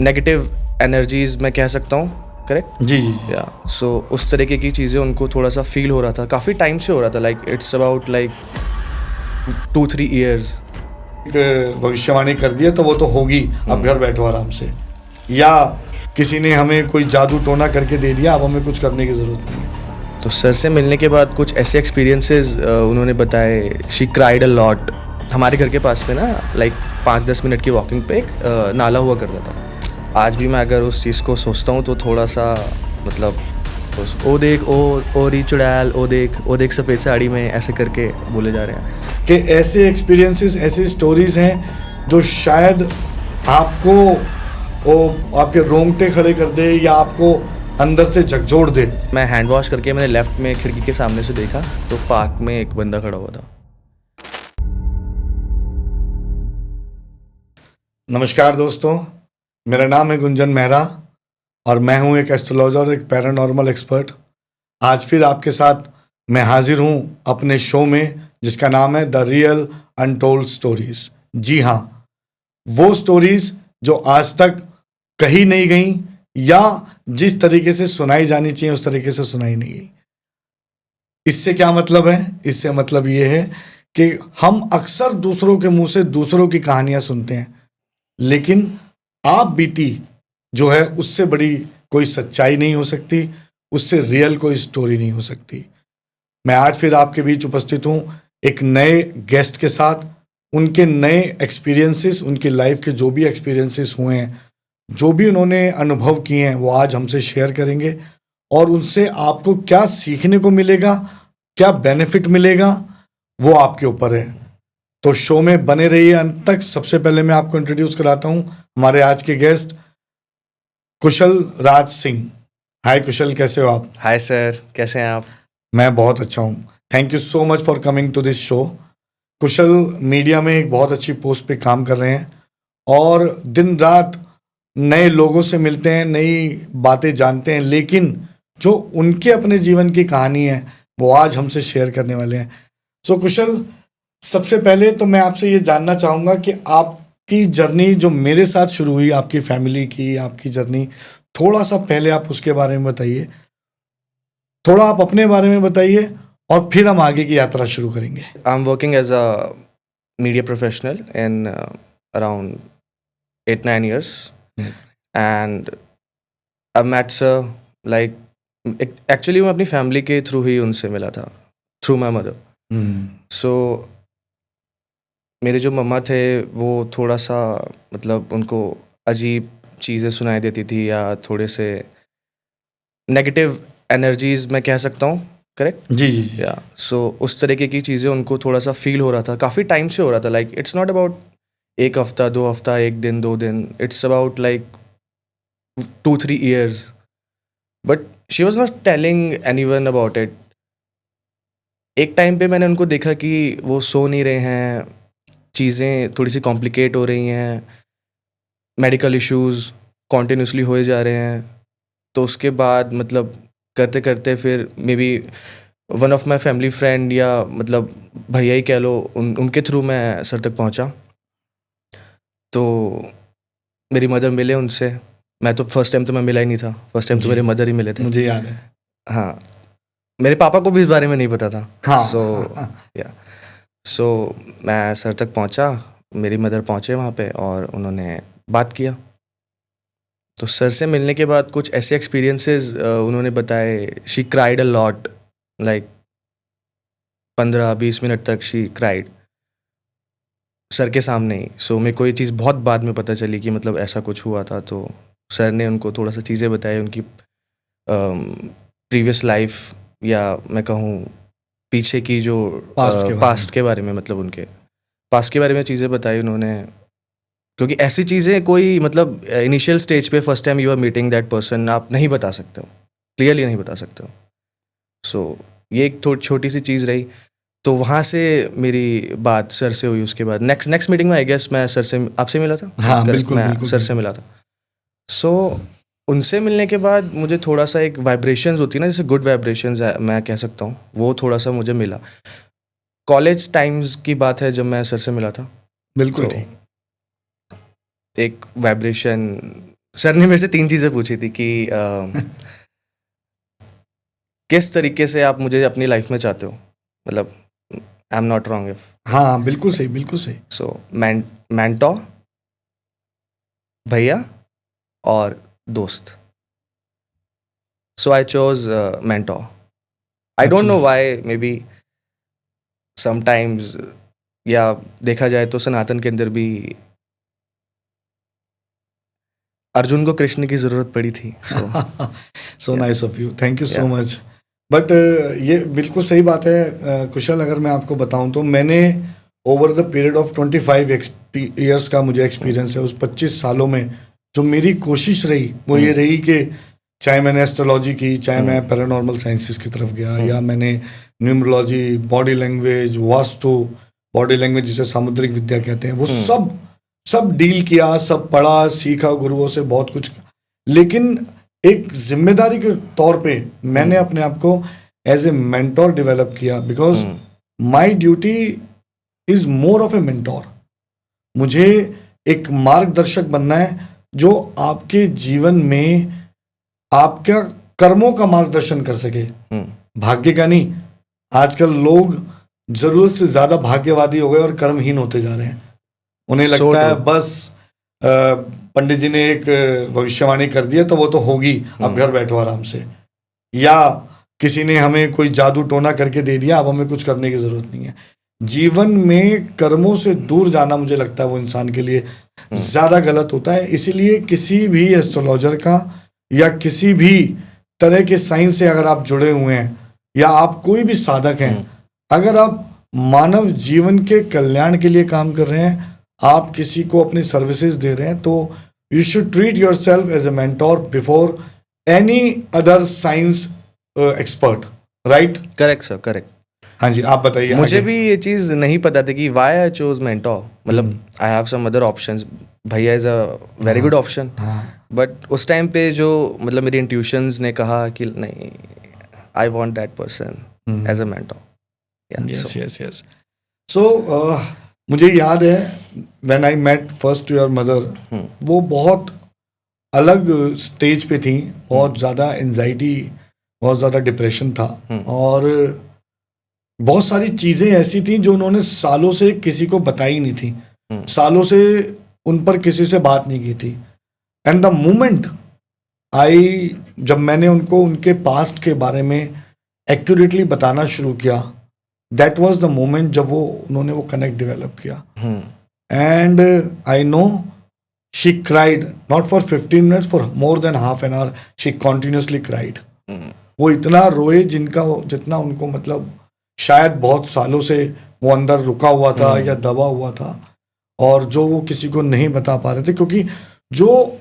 Negative energies मैं कह सकता हूँ, करेक्ट? जी जी जी। या सो उस तरीके की चीज़ें उनको थोड़ा सा फील हो रहा था, काफ़ी टाइम से हो रहा था, like it's about like 2-3 years. एक भविष्यवाणी कर दिया तो वो तो होगी, अब घर बैठो आराम से, या किसी ने हमें कोई जादू टोना करके दे दिया, अब हमें कुछ करने की ज़रूरत नहीं है। तो सर से मिलने के बाद कुछ ऐसे एक्सपीरियंसेस उन्होंने बताए। She cried a lot. हमारे घर के पास में ना लाइक 5-10 मिनट की वॉकिंग पे एक नाला हुआ करता था। आज भी मैं अगर उस चीज़ को सोचता हूँ तो थोड़ा सा मतलब ओ देख, ओ री चुड़ैल, ओ देख सफ़ेद साड़ी में, ऐसे करके बोले जा रहे हैं कि ऐसे एक्सपीरियंसेस, ऐसी स्टोरीज़ हैं जो शायद आपको वो आपके रोंगटे खड़े कर दे या आपको अंदर से झकझोर दे। मैं हैंड वॉश करके मैंने लेफ़्ट में खिड़की के सामने से देखा तो पार्क में एक बंदा खड़ा हुआ था। नमस्कार दोस्तों, मेरा नाम है गुंजन मेहरा और मैं हूं एक एस्ट्रोलॉजर, एक पैरानॉर्मल एक्सपर्ट। आज फिर आपके साथ मैं हाजिर हूं अपने शो में जिसका नाम है द रियल अनटोल्ड स्टोरीज। जी हाँ, वो स्टोरीज जो आज तक कही नहीं गई या जिस तरीके से सुनाई जानी चाहिए उस तरीके से सुनाई नहीं गई। इससे क्या मतलब है? इससे मतलब ये है कि हम अक्सर दूसरों के मुंह से दूसरों की कहानियां सुनते हैं, लेकिन आप बीती जो है उससे बड़ी कोई सच्चाई नहीं हो सकती, उससे रियल कोई स्टोरी नहीं हो सकती। मैं आज फिर आपके बीच उपस्थित हूँ एक नए गेस्ट के साथ। उनके नए एक्सपीरियंसेस, उनकी लाइफ के जो भी एक्सपीरियंसेस हुए हैं, जो भी उन्होंने अनुभव किए हैं, वो आज हमसे शेयर करेंगे और उनसे आपको क्या सीखने को मिलेगा, क्या बेनिफिट मिलेगा, वो आपके ऊपर है। तो शो में बने रहिए अंत तक। सबसे पहले मैं आपको इंट्रोड्यूस कराता हूं हमारे आज के गेस्ट कुशल राज सिंह। हाय कुशल, कैसे हो आप? हाय सर, कैसे हैं आप? मैं बहुत अच्छा हूं। Thank you so much for coming to this show. Kushal media में एक बहुत अच्छी पोस्ट पे काम कर रहे हैं और दिन रात नए लोगों से मिलते हैं, नई बातें जानते हैं, लेकिन जो उनके अपने जीवन की कहानी है वो आज हमसे शेयर करने वाले हैं। सो कुशल, सबसे पहले तो मैं आपसे ये जानना चाहूँगा कि आपकी जर्नी जो मेरे साथ शुरू हुई, आपकी फैमिली की आपकी जर्नी, थोड़ा सा पहले आप उसके बारे में बताइए, थोड़ा आप अपने बारे में बताइए और फिर हम आगे की यात्रा शुरू करेंगे। I am working as a media professional in around 8-9 years, and I met sir like actually मैं अपनी फैमिली के थ्रू ही उनसे मिला था, थ्रू माई मदर। सो मेरे जो मम्मा थे वो थोड़ा सा मतलब उनको अजीब चीज़ें सुनाई देती थी या थोड़े से नेगेटिव एनर्जीज मैं कह सकता हूँ, करेक्ट? जी जी जी। या सो उस तरीके की चीज़ें उनको थोड़ा सा फील हो रहा था, काफ़ी टाइम से हो रहा था। लाइक इट्स नॉट अबाउट एक हफ्ता, 2 हफ्ता, 1 दिन, 2 दिन, it's about like 2-3 years, but she was not telling any one about it. एक टाइम पे मैंने उनको देखा कि वो सो नहीं रहे हैं, चीज़ें थोड़ी सी कॉम्प्लिकेट हो रही हैं, मेडिकल इश्यूज कॉन्टीन्यूसली होए जा रहे हैं। तो उसके बाद मतलब करते करते फिर may be one of my family friend या मतलब भैया ही कह लो, उनके थ्रू मैं सर तक पहुंचा। तो मेरी मदर मिले उनसे। मैं तो फर्स्ट टाइम तो मैं मिला ही नहीं था, फर्स्ट टाइम तो जी। मेरे मदर ही मिले थे। मुझे याद है। हाँ, मेरे पापा को भी इस बारे में नहीं पता था। हाँ सो हाँ। या सो मैं सर तक पहुंचा, मेरी मदर पहुंचे वहाँ पे और उन्होंने बात किया। तो सर से मिलने के बाद कुछ ऐसे एक्सपीरियंसेस उन्होंने बताए। She cried a lot, like 15-20 minute तक शी क्राइड सर के सामने ही। सो मेरे को ये चीज़ बहुत बाद में पता चली कि मतलब ऐसा कुछ हुआ था। तो सर ने उनको थोड़ा सा चीज़ें बताई, उनकी प्रीवियस लाइफ या मैं कहूँ पीछे की जो पास्ट के बारे में, मतलब उनके पास्ट के बारे में चीज़ें बताई उन्होंने। क्योंकि ऐसी चीज़ें कोई मतलब इनिशियल स्टेज पे first time you are meeting that person आप नहीं बता सकते हो, क्लियरली नहीं बता सकते हो। सो ये एक छोटी सी चीज़ रही। तो वहाँ से मेरी बात सर से हुई। उसके बाद नेक्स्ट मीटिंग में आई गेस मैं सर से आपसे मिला था। हाँ बिल्कुल मैं बिल्कुल सर से मिला था। सो उनसे मिलने के बाद मुझे थोड़ा सा एक वाइब्रेशंस होती है ना, जैसे गुड वाइब्रेशंस मैं कह सकता हूँ, वो थोड़ा सा मुझे मिला। कॉलेज टाइम्स की बात है जब मैं सर से मिला था। बिल्कुल तो ठीक। एक वाइब्रेशन सर ने मेरे से 3 चीज़ें पूछी थी कि किस तरीके से आप मुझे अपनी लाइफ में चाहते हो, मतलब I am not wrong if हाँ बिल्कुल सही, बिल्कुल सही। सो मेंटोर, भैया और दोस्त। So I chose mentor. I don't know why, maybe sometimes, या देखा जाए तो सनातन के अंदर भी अर्जुन को कृष्ण की जरूरत पड़ी थी। So nice of you, thank you so much. But ये बिल्कुल सही बात है कुशल। अगर मैं आपको बताऊं तो मैंने over the period of 25 years का मुझे एक्सपीरियंस है। उस 25 सालों में जो मेरी कोशिश रही वो ये रही कि चाहे मैंने एस्ट्रोलॉजी की, चाहे मैं पैरानॉर्मल साइंसेस की तरफ गया, या मैंने numerology, body language, vastu, body language जिसे सामुद्रिक विद्या कहते हैं, वो सब डील किया, सब पढ़ा, सीखा गुरुओं से बहुत कुछ। लेकिन एक जिम्मेदारी के तौर पे मैंने अपने आप को एज ए मेंटोर डेवलप किया, because my duty is more of A mentor. मुझे एक मार्गदर्शक बनना है जो आपके जीवन में आपका कर्मों का मार्गदर्शन कर सके, भाग्य का नहीं। आजकल लोग जरूरत से ज्यादा भाग्यवादी हो गए और कर्महीन होते जा रहे हैं। उन्हें लगता है बस पंडित जी ने एक भविष्यवाणी कर दिया तो वो तो होगी, अब घर बैठो आराम से, या किसी ने हमें कोई जादू टोना करके दे दिया, अब हमें कुछ करने की जरूरत नहीं है। जीवन में कर्मों से दूर जाना मुझे लगता है वो इंसान के लिए ज्यादा गलत होता है। इसीलिए किसी भी एस्ट्रोलॉजर का या किसी भी तरह के साइंस से अगर आप जुड़े हुए हैं, या आप कोई भी साधक हैं, अगर आप मानव जीवन के कल्याण के लिए काम कर रहे हैं, आप किसी को अपनी सर्विसेज दे रहे हैं, तो you should treat yourself as a mentor before any other science expert, right? Correct sir, correct. हाँ जी, आप बताइए। मुझे भी ये चीज़ नहीं पता थी कि वाई आई चोज मेंटोर। मतलब I have some other options, भैया is a very good option, but उस टाइम पे जो मतलब मेरी इंट्यूशंस ने कहा कि नहीं, I want that person as a mentor. Yes. So मुझे याद है when I met first your mother, वो बहुत अलग स्टेज पे थी, बहुत ज़्यादा एंजाइटी, बहुत ज़्यादा डिप्रेशन था, और बहुत सारी चीज़ें ऐसी थी जो उन्होंने सालों से किसी को बताई नहीं थी, सालों से उन पर किसी से बात नहीं की थी। एंड द मोमेंट जब मैंने उनको उनके पास्ट के बारे में एक्यूरेटली बताना शुरू किया, दैट वॉज द मोमेंट जब उन्होंने वो कनेक्ट डेवलप किया। And I know she cried not for 15 minutes, for more than half an hour she continuously cried. वो इतना रोए जितना उनको मतलब शायद बहुत सालों से वो अंदर रुका हुआ था या दबा हुआ था, और जो वो किसी को नहीं बता पा रहे थे, क्योंकि जो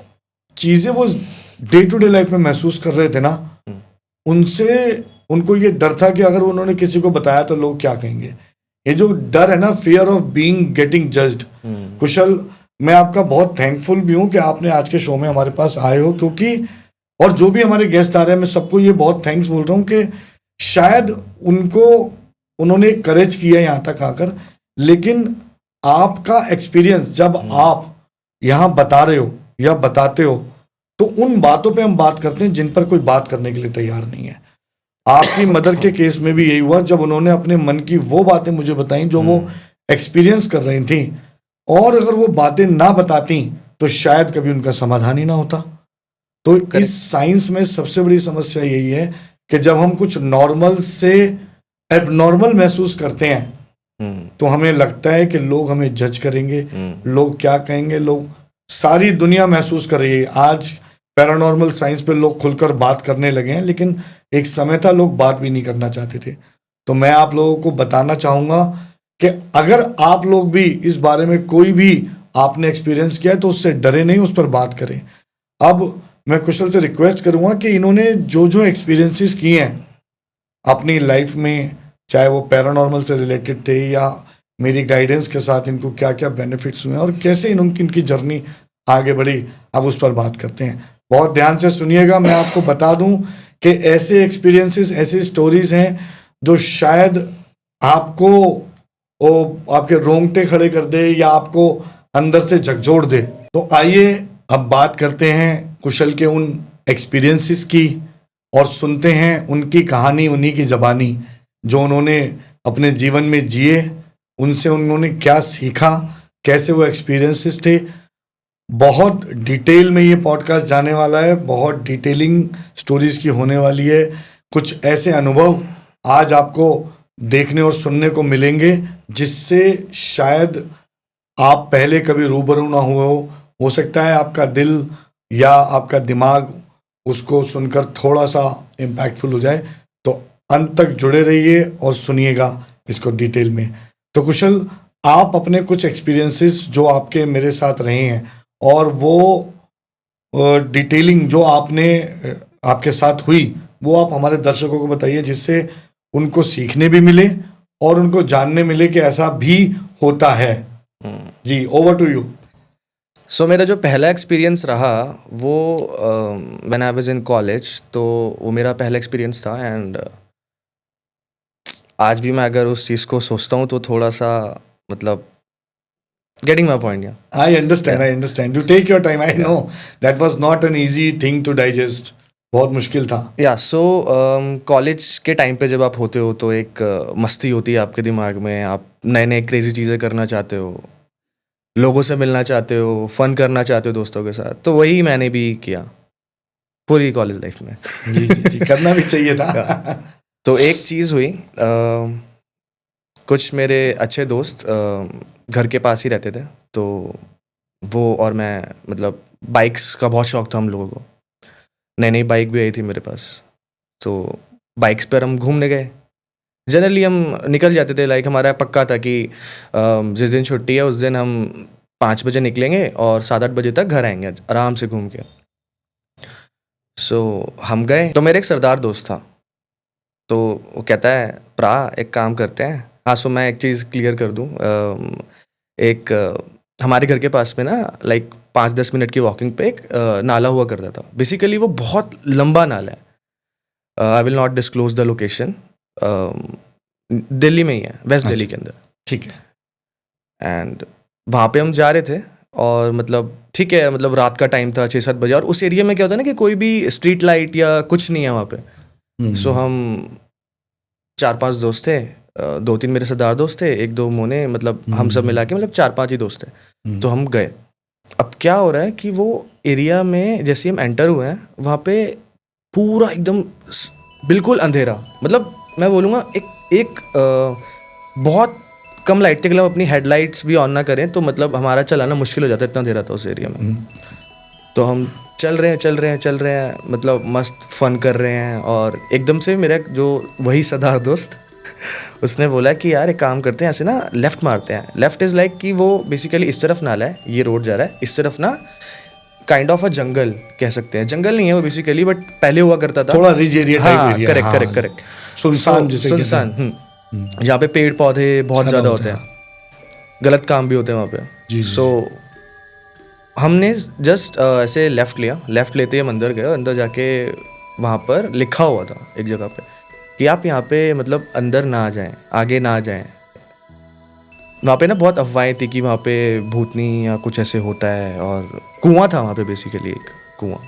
चीज़ें वो डे टू डे लाइफ में महसूस कर रहे थे ना, उनको ये डर था कि अगर उन्होंने किसी को बताया तो लोग क्या कहेंगे। ये जो डर है ना, fear of being getting judged. Kushal, मैं आपका बहुत थैंकफुल भी हूँ कि आपने आज के शो में हमारे पास आए हो, क्योंकि और जो भी हमारे गेस्ट आ रहे हैं, मैं सबको ये बहुत थैंक्स बोल रहा हूँ कि शायद उन्होंने करेज किया यहाँ तक आकर, लेकिन आपका एक्सपीरियंस जब आप यहाँ बता रहे हो या बताते हो, तो उन बातों पे हम बात करते हैं जिन पर कोई बात करने के लिए तैयार नहीं है। आपकी मदर के केस में भी यही हुआ, जब उन्होंने अपने मन की वो बातें मुझे बताई जो वो एक्सपीरियंस कर रही थी, और अगर वो बातें ना बताती तो शायद कभी उनका समाधान ही ना होता। तो इस साइंस में सबसे बड़ी समस्या यही है कि जब हम कुछ नॉर्मल से एबनॉर्मल महसूस करते हैं तो हमें लगता है कि लोग हमें जज करेंगे, लोग क्या कहेंगे, लोग सारी दुनिया महसूस कर रही है। आज पैरानॉर्मल साइंस पे लोग खुलकर बात करने लगे हैं, लेकिन एक समय था लोग बात भी नहीं करना चाहते थे। तो मैं आप लोगों को बताना चाहूँगा कि अगर आप लोग भी इस बारे में कोई भी आपने एक्सपीरियंस किया है तो उससे डरे नहीं, उस पर बात करें। अब मैं कुशल से रिक्वेस्ट करूँगा कि इन्होंने जो एक्सपीरियंसेस किए हैं अपनी लाइफ में, चाहे वो पैरानॉर्मल से रिलेटेड थे या मेरी गाइडेंस के साथ इनको क्या क्या बेनिफिट्स हुए और कैसे इनकी जर्नी आगे बढ़ी, अब उस पर बात करते हैं। बहुत ध्यान से सुनिएगा। मैं आपको बता दूं कि ऐसे एक्सपीरियंसेस, ऐसी स्टोरीज हैं जो शायद आपके रोंगटे खड़े कर दे या आपको अंदर से झकझोर दे। तो आइए अब बात करते हैं कुशल के उन एक्सपीरियंसेस की और सुनते हैं उनकी कहानी, उन्हीं की ज़बानी, जो उन्होंने अपने जीवन में जिए, उनसे उन्होंने क्या सीखा, कैसे वो एक्सपीरियंसेस थे। बहुत डिटेल में ये पॉडकास्ट जाने वाला है, बहुत डिटेलिंग स्टोरीज की होने वाली है। कुछ ऐसे अनुभव आज आपको देखने और सुनने को मिलेंगे जिससे शायद आप पहले कभी रूबरू ना हुए हो सकता है आपका दिल या आपका दिमाग उसको सुनकर थोड़ा सा इम्पैक्टफुल हो जाए। तो अंत तक जुड़े रहिए और सुनिएगा इसको डिटेल में। तो कुशल, आप अपने कुछ एक्सपीरियंसेस जो आपके मेरे साथ रहे हैं और वो डिटेलिंग जो आपने आपके साथ हुई, वो आप हमारे दर्शकों को बताइए, जिससे उनको सीखने भी मिले और उनको जानने मिले कि ऐसा भी होता है। जी, ओवर टू यू। सो मेरा जो पहला एक्सपीरियंस रहा वो when I was in college, तो वो मेरा पहला एक्सपीरियंस था। एंड आज भी मैं अगर उस चीज़ को सोचता हूँ तो थोड़ा सा मतलब गेटिंग माई पॉइंट। या I understand. You take your time. I know that was not an easy thing to digest. बहुत मुश्किल था। या सो कॉलेज के टाइम पे जब आप होते हो तो एक मस्ती होती है आपके दिमाग में, आप नए नए क्रेजी चीज़ें करना चाहते हो, लोगों से मिलना चाहते हो, फन करना चाहते हो दोस्तों के साथ। तो वही मैंने भी किया पूरी कॉलेज लाइफ में। जी, करना भी चाहिए था। तो एक चीज़ हुई, कुछ मेरे अच्छे दोस्त घर के पास ही रहते थे, तो वो और मैं मतलब बाइक्स का बहुत शौक था हम लोगों को। नई नई बाइक भी आई थी मेरे पास, तो बाइक्स पर हम घूमने गए। जनरली हम निकल जाते थे, लाइक हमारा पक्का था कि जिस दिन छुट्टी है उस दिन हम 5 बजे निकलेंगे और 7-8 बजे तक घर आएंगे आराम से घूम के। सो हम गए, तो मेरे एक सरदार दोस्त था, तो वो कहता है प्रा एक काम करते हैं। हाँ, सो मैं एक चीज़ क्लियर कर दूँ, हमारे घर के पास में ना लाइक 5-10 मिनट की वॉकिंग पे एक नाला हुआ करता था। बेसिकली वो बहुत लंबा नाला है। I will not disclose the location. Delhi में ही है, वेस्ट दिल्ली के अंदर। ठीक है। एंड वहाँ पे हम जा रहे थे और मतलब ठीक है, मतलब रात का टाइम था, 6-7 बजे, और उस एरिया में क्या होता है ना कि कोई भी स्ट्रीट लाइट या कुछ नहीं है वहाँ पे। सो हम 4-5 दोस्त थे, 2-3 मेरे सरदार दोस्त थे, 1-2 मोने, मतलब हम सब मिला के मतलब 4-5 ही दोस्त थे। तो हम गए। अब क्या हो रहा है कि वो एरिया में जैसे हम एंटर हुए हैं, वहाँ पे पूरा एकदम बिल्कुल अंधेरा, मतलब मैं बोलूँगा एक बहुत कम लाइट थी। अगर हम अपनी हेडलाइट्स भी ऑन ना करें तो मतलब हमारा चलाना मुश्किल हो जाता है, इतना अंधेरा था उस एरिया में। तो हम चल रहे हैं, मतलब मस्त फन कर रहे हैं, और एकदम से मेरा जो वही सरदार दोस्त उसने बोला कि यार एक काम करते हैं, ऐसे ना लेफ़्ट मारते हैं। लेफ़्ट इज़ लाइक कि वो बेसिकली इस तरफ नाला है, ये रोड जा रहा है, इस तरफ ना काइंड ऑफ अ जंगल कह सकते हैं। जंगल नहीं है वो बेसिकली, बट पहले हुआ करता था थोड़ा ridge area type area. Correct. सुनसान जहाँ पे पेड़ पौधे बहुत ज़्यादा होते हैं, गलत काम भी होते हैं वहाँ पे। सो हमने जस्ट ऐसे लेफ़्ट लिया, लेफ़्ट लेते ही हम अंदर गए, और अंदर जाके वहाँ पर लिखा हुआ था एक जगह पे कि आप यहाँ पे मतलब अंदर ना जाएं, आगे ना जाएं। वहाँ पे ना बहुत अफवाहें थी कि वहाँ पे भूतनी या कुछ ऐसे होता है, और कुआं था वहाँ पे, बेसिकली एक कुआं।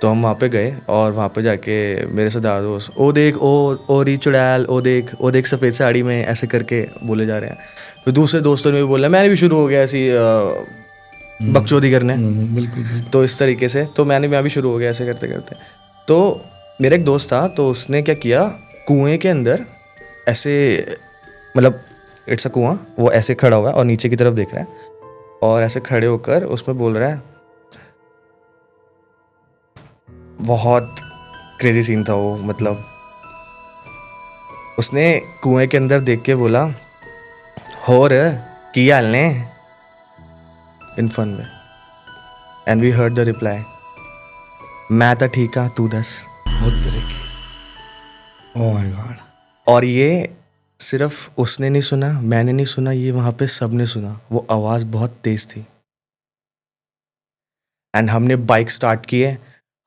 तो हम वहाँ पे गए और वहाँ पे जाके मेरे सरदार दोस्त ओ देख ओ री चुड़ैल, ओ देख सफ़ेद साड़ी में, ऐसे करके बोले जा रहे हैं। फिर दूसरे दोस्तों ने भी बोला, मैंने भी शुरू हो गया ऐसी बकचोदी करने। बिल्कुल। तो इस तरीके से तो मैं भी शुरू हो गया ऐसे करते करते। तो मेरा एक दोस्त था, तो उसने क्या किया, कुएं के अंदर ऐसे, मतलब इट्स अ कुआं, वो ऐसे खड़ा हुआ है और नीचे की तरफ देख रहा है, और ऐसे खड़े होकर उसमें बोल रहा है। बहुत क्रेजी सीन था वो, मतलब उसने कुएं के अंदर देख के बोला, होर की हाल ने, इन फन में। And we heard the reply, मैं तो ठीक हाँ, तू दस। Oh my god. और ये सिर्फ उसने नहीं सुना, मैंने नहीं सुना, ये वहाँ पे सब ने सुना। वो आवाज़ बहुत तेज़ थी। एंड हमने बाइक स्टार्ट किए,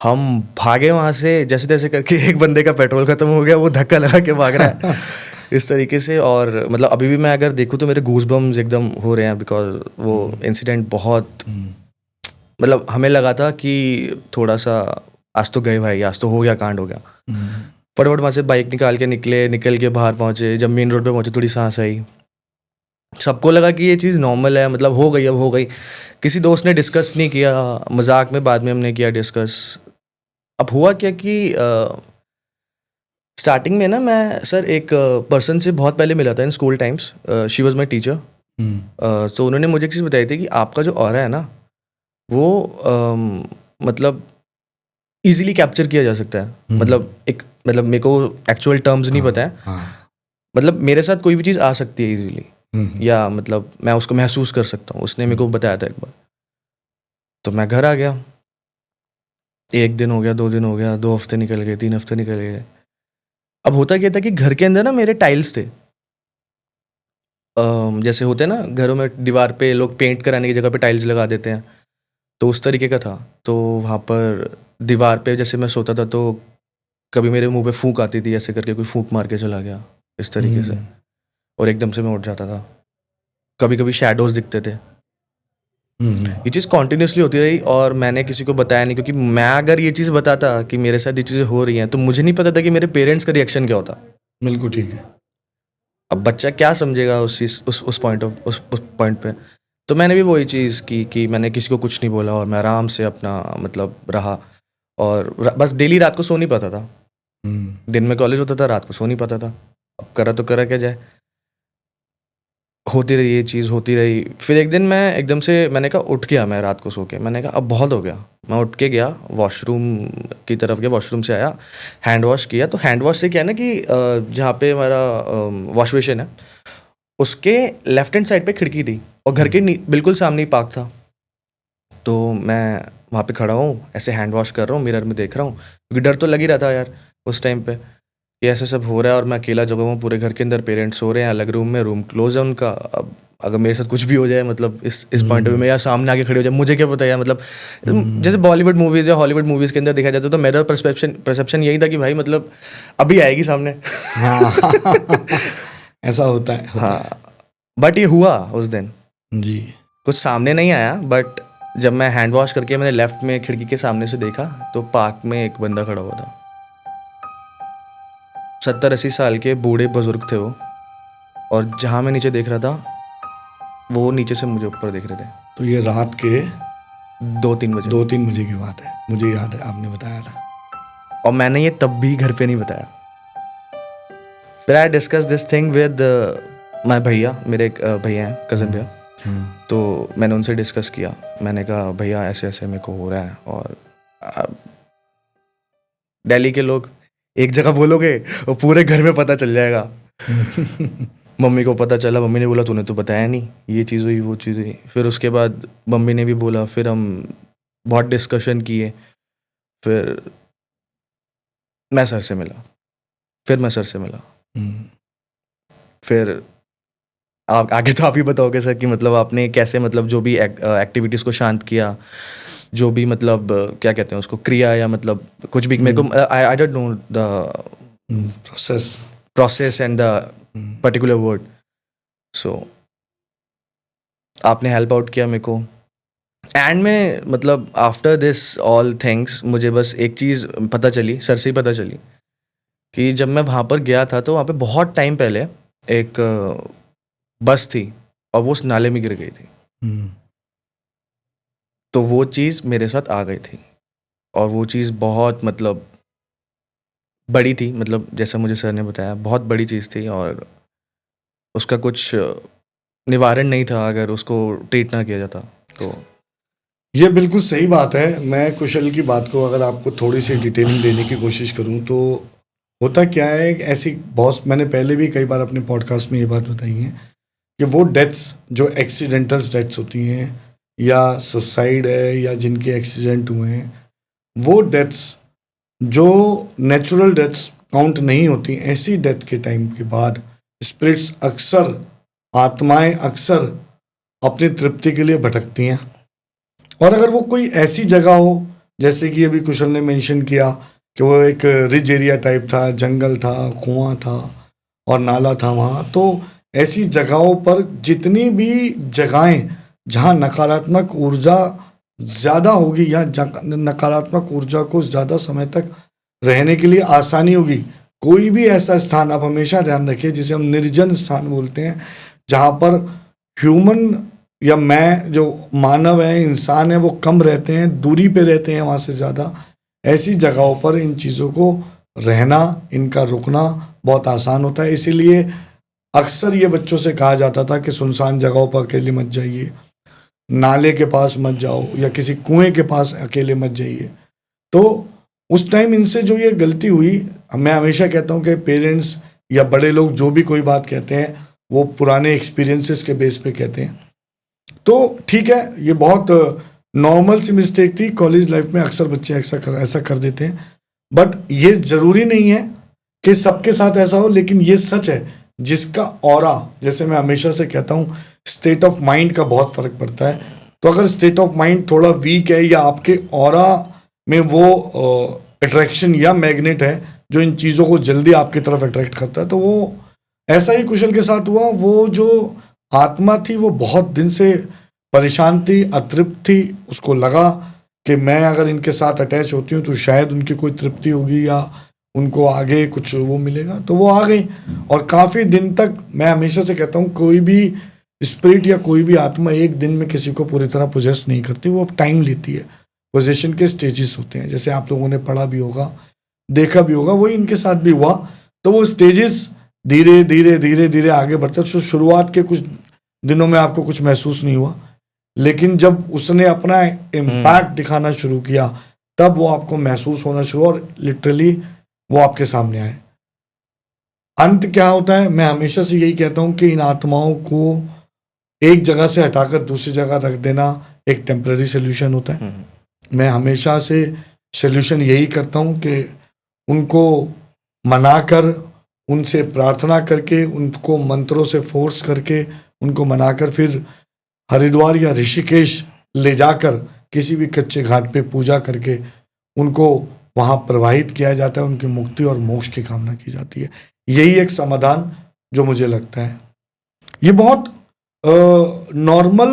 हम भागे वहाँ से जैसे तैसे करके। एक बंदे का पेट्रोल ख़त्म हो गया, वो धक्का लगा के भाग रहा है इस तरीके से। और मतलब अभी भी मैं अगर देखूँ तो मेरे गूज़ बम्स एकदम हो रहे हैं, बिकॉज वो इंसिडेंट बहुत मतलब हमें लगा था कि थोड़ा सा आज तो गए भाई, आज तो हो गया, कांड हो गया। फटाफट वहाँ से बाइक निकाल के निकल के बाहर पहुँचे। जब मेन रोड पे पहुँचे थोड़ी सांस आई। सबको लगा कि ये चीज़ नॉर्मल है, मतलब हो गई, अब हो गई। किसी दोस्त ने डिस्कस नहीं किया, मजाक में बाद में हमने किया डिस्कस। अब हुआ क्या कि स्टार्टिंग में ना मैं सर एक पर्सन से बहुत पहले मिला था in school times. She was my teacher. तो उन्होंने मुझे एक चीज़ बताई थी कि आपका जो ऑरा है ना वो मतलब इजीली कैप्चर किया जा सकता है। मतलब मेरे को एक्चुअल टर्म्स नहीं पता है। मतलब मेरे साथ कोई भी चीज़ आ सकती है इजीली, या मतलब मैं उसको महसूस कर सकता हूँ। उसने मेरे को बताया था एक बार। तो मैं घर आ गया। 1 दिन हो गया, 2 दिन हो गया, 2 हफ्ते निकल गए, 3 हफ्ते निकल गए। अब होता क्या था कि घर के अंदर ना मेरे टाइल्स थे। जैसे होते हैं ना घरों में दीवार पे लोग पेंट कराने की जगह पे टाइल्स लगा देते हैं, तो उस तरीके का था। तो वहाँ पर दीवार पे जैसे मैं सोता था तो कभी मेरे मुंह पे फूंक आती थी, ऐसे करके कोई फूंक मार के चला गया इस तरीके से, और एकदम से मैं उठ जाता था। कभी कभी शैडोज दिखते थे। ये चीज़ कॉन्टीन्यूसली होती रही और मैंने किसी को बताया नहीं, क्योंकि मैं अगर ये चीज़ बताता कि मेरे साथ ये चीज़ें हो रही हैं तो मुझे नहीं पता था कि मेरे पेरेंट्स का रिएक्शन क्या होता। बिल्कुल ठीक है। अब बच्चा क्या समझेगा उस चीज़ उस पॉइंट पे। तो मैंने भी वही चीज़ की कि मैंने किसी को कुछ नहीं बोला और मैं आराम से अपना मतलब रहा। और बस डेली रात को सो नहीं पाता था। दिन में कॉलेज होता था, रात को सो नहीं पाता था। अब करा तो करा क्या जाए। होती रही ये चीज़, होती रही। फिर एक दिन मैं एकदम से मैंने कहा उठ गया, मैं रात को सो के मैंने कहा अब बहुत हो गया। मैं उठ के गया वॉशरूम की तरफ गया, वॉशरूम से आया, हैंड वॉश किया। तो हैंड वॉश से क्या है ना कि जहाँ पे हमारा वॉश बेसिन है उसके लेफ्ट हैंड साइड पे खिड़की थी और घर के बिल्कुल सामने ही पार्क था। तो मैं वहाँ पे खड़ा हूँ, ऐसे हैंड वॉश कर रहा हूँ, मिरर में देख रहा हूँ, क्योंकि डर तो लग ही रहा था यार उस टाइम पे कि ऐसे सब हो रहा है और मैं अकेला जगह हूँ। पूरे घर के अंदर पेरेंट्स सो रहे हैं अलग रूम में, रूम क्लोज है उनका। अब अगर मेरे साथ कुछ भी हो जाए, मतलब इस पॉइंट ऑफ व्यू में, या सामने आके खड़े हो जाए, मुझे क्या पता यार। मतलब जैसे बॉलीवुड मूवीज़ या हॉलीवुड मूवीज़ के अंदर देखा जाता तो मेरा परसेप्शन यही था कि भाई मतलब अभी आएगी सामने। ऐसा होता है। हाँ, बट ये हुआ उस दिन। जी। कुछ सामने नहीं आया, बट जब मैं हैंड वॉश करके मैंने लेफ्ट में खिड़की के सामने से देखा तो पार्क में एक बंदा खड़ा हुआ था। 70-80 साल के बूढ़े बुजुर्ग थे वो, और जहाँ मैं नीचे देख रहा था वो नीचे से मुझे ऊपर देख रहे थे। तो ये रात के 2-3 बजे 2-3 बजे की बात है, मुझे याद है आपने बताया था। और मैंने ये तब भी घर पे नहीं बताया। फिर I discuss this thing with my भैया, मेरे एक भैया हैं, कज़न भैया। तो मैंने उनसे डिस्कस किया। मैंने कहा भैया ऐसे ऐसे मेरे को हो रहा है। और दिल्ली के लोग एक जगह बोलोगे और पूरे घर में पता चल जाएगा। मम्मी को पता चला, मम्मी ने बोला तूने तो बताया नहीं, ये चीज़ हुई वो चीज़ हुई। फिर उसके बाद मम्मी ने भी बोला, फिर हम बहुत डिस्कशन किए। फिर मैं सर से मिला, फिर आप आगे तो आप ही बताओगे सर कि मतलब आपने कैसे मतलब जो भी एक्टिविटीज़ को शांत किया, जो भी मतलब क्या कहते हैं उसको, क्रिया या मतलब कुछ भी। मेरे को I don't know the process and the particular word. So आपने हेल्प आउट किया मेरे को। एंड में मतलब आफ्टर दिस ऑल थिंग्स मुझे बस एक चीज़ पता चली, सर से ही पता चली, कि जब मैं वहाँ पर गया था तो वहाँ पे बहुत टाइम पहले एक बस थी और वो उस नाले में गिर गई थी। तो वो चीज़ मेरे साथ आ गई थी और वो चीज़ बहुत मतलब बड़ी थी। मतलब जैसा मुझे सर ने बताया बहुत बड़ी चीज़ थी और उसका कुछ निवारण नहीं था अगर उसको ट्रीट ना किया जाता तो। ये बिल्कुल सही बात है। मैं कुशल की बात को अगर आपको थोड़ी सी डिटेलिंग देने की कोशिश करूं तो होता क्या है, ऐसी बहुत मैंने पहले भी कई बार अपने पॉडकास्ट में ये बात बताई है कि वो डेथ्स जो एक्सीडेंटल डेथ्स होती हैं या सुसाइड है या जिनके एक्सीडेंट हुए हैं, वो डेथ्स जो नेचुरल डेथ्स काउंट नहीं होती, ऐसी डेथ के टाइम के बाद स्पिरिट्स अक्सर, आत्माएं अक्सर अपनी तृप्ति के लिए भटकती हैं। और अगर वो कोई ऐसी जगह हो जैसे कि अभी कुशल ने मेंशन किया कि वो एक रिज एरिया टाइप था, जंगल था, कुआं था और नाला था वहाँ, तो ऐसी जगहों पर जितनी भी जगहें जहाँ नकारात्मक ऊर्जा ज़्यादा होगी या नकारात्मक ऊर्जा को ज़्यादा समय तक रहने के लिए आसानी होगी। कोई भी ऐसा स्थान आप हमेशा ध्यान रखिए जिसे हम निर्जन स्थान बोलते हैं, जहाँ पर ह्यूमन या मैं जो मानव है, इंसान है, वो कम रहते हैं, दूरी पे रहते हैं वहाँ से ज़्यादा। ऐसी जगहों पर इन चीज़ों को रहना, इनका रुकना बहुत आसान होता है। इसीलिए अक्सर ये बच्चों से कहा जाता था कि सुनसान जगहों पर अकेले मत जाइए, नाले के पास मत जाओ या किसी कुएं के पास अकेले मत जाइए। तो उस टाइम इनसे जो ये गलती हुई, मैं हमेशा कहता हूँ कि पेरेंट्स या बड़े लोग जो भी कोई बात कहते हैं वो पुराने एक्सपीरियंसेस के बेस पे कहते हैं। तो ठीक है, ये बहुत नॉर्मल सी मिस्टेक थी। कॉलेज लाइफ में अक्सर बच्चे ऐसा कर देते हैं, बट ये ज़रूरी नहीं है कि सबके साथ ऐसा हो। लेकिन ये सच है, जिसका ऑरा, जैसे मैं हमेशा से कहता हूँ, स्टेट ऑफ माइंड का बहुत फ़र्क पड़ता है। तो अगर स्टेट ऑफ माइंड थोड़ा वीक है या आपके ऑरा में वो अट्रैक्शन या मैग्नेट है जो इन चीज़ों को जल्दी आपकी तरफ अट्रैक्ट करता है, तो वो ऐसा ही कुशल के साथ हुआ। वो जो आत्मा थी वो बहुत दिन से परेशान थी, अतृप्त थी। उसको लगा कि मैं अगर इनके साथ अटैच होती हूँ तो शायद उनकी कोई तृप्ति होगी या उनको आगे कुछ वो मिलेगा, तो वो आ गई। और काफ़ी दिन तक, मैं हमेशा से कहता हूँ, कोई भी स्पिरिट या कोई भी आत्मा एक दिन में किसी को पूरी तरह पोजेस नहीं करती, वो टाइम लेती है। पोजेशन के स्टेजेस होते हैं, जैसे आप लोगों ने पढ़ा भी होगा, देखा भी होगा, वही इनके साथ भी हुआ। तो वो स्टेजेस धीरे धीरे धीरे धीरे आगे बढ़ते। तो शुरुआत के कुछ दिनों में आपको कुछ महसूस नहीं हुआ, लेकिन जब उसने अपना इम्पैक्ट दिखाना शुरू किया तब वो आपको महसूस होना शुरू, और लिटरली वो आपके सामने आए। अंत क्या होता है, मैं हमेशा से यही कहता हूँ कि इन आत्माओं को एक जगह से हटाकर दूसरी जगह रख देना एक टेम्पररी सोल्यूशन होता है। मैं हमेशा से सोल्यूशन यही करता हूँ कि उनको मनाकर, उनसे प्रार्थना करके, उनको मंत्रों से फोर्स करके, उनको मनाकर फिर हरिद्वार या ऋषिकेश ले जाकर किसी भी कच्चे घाट पे पूजा करके उनको वहाँ प्रवाहित किया जाता है। उनकी मुक्ति और मोक्ष की कामना की जाती है। यही एक समाधान जो मुझे लगता है। ये बहुत नॉर्मल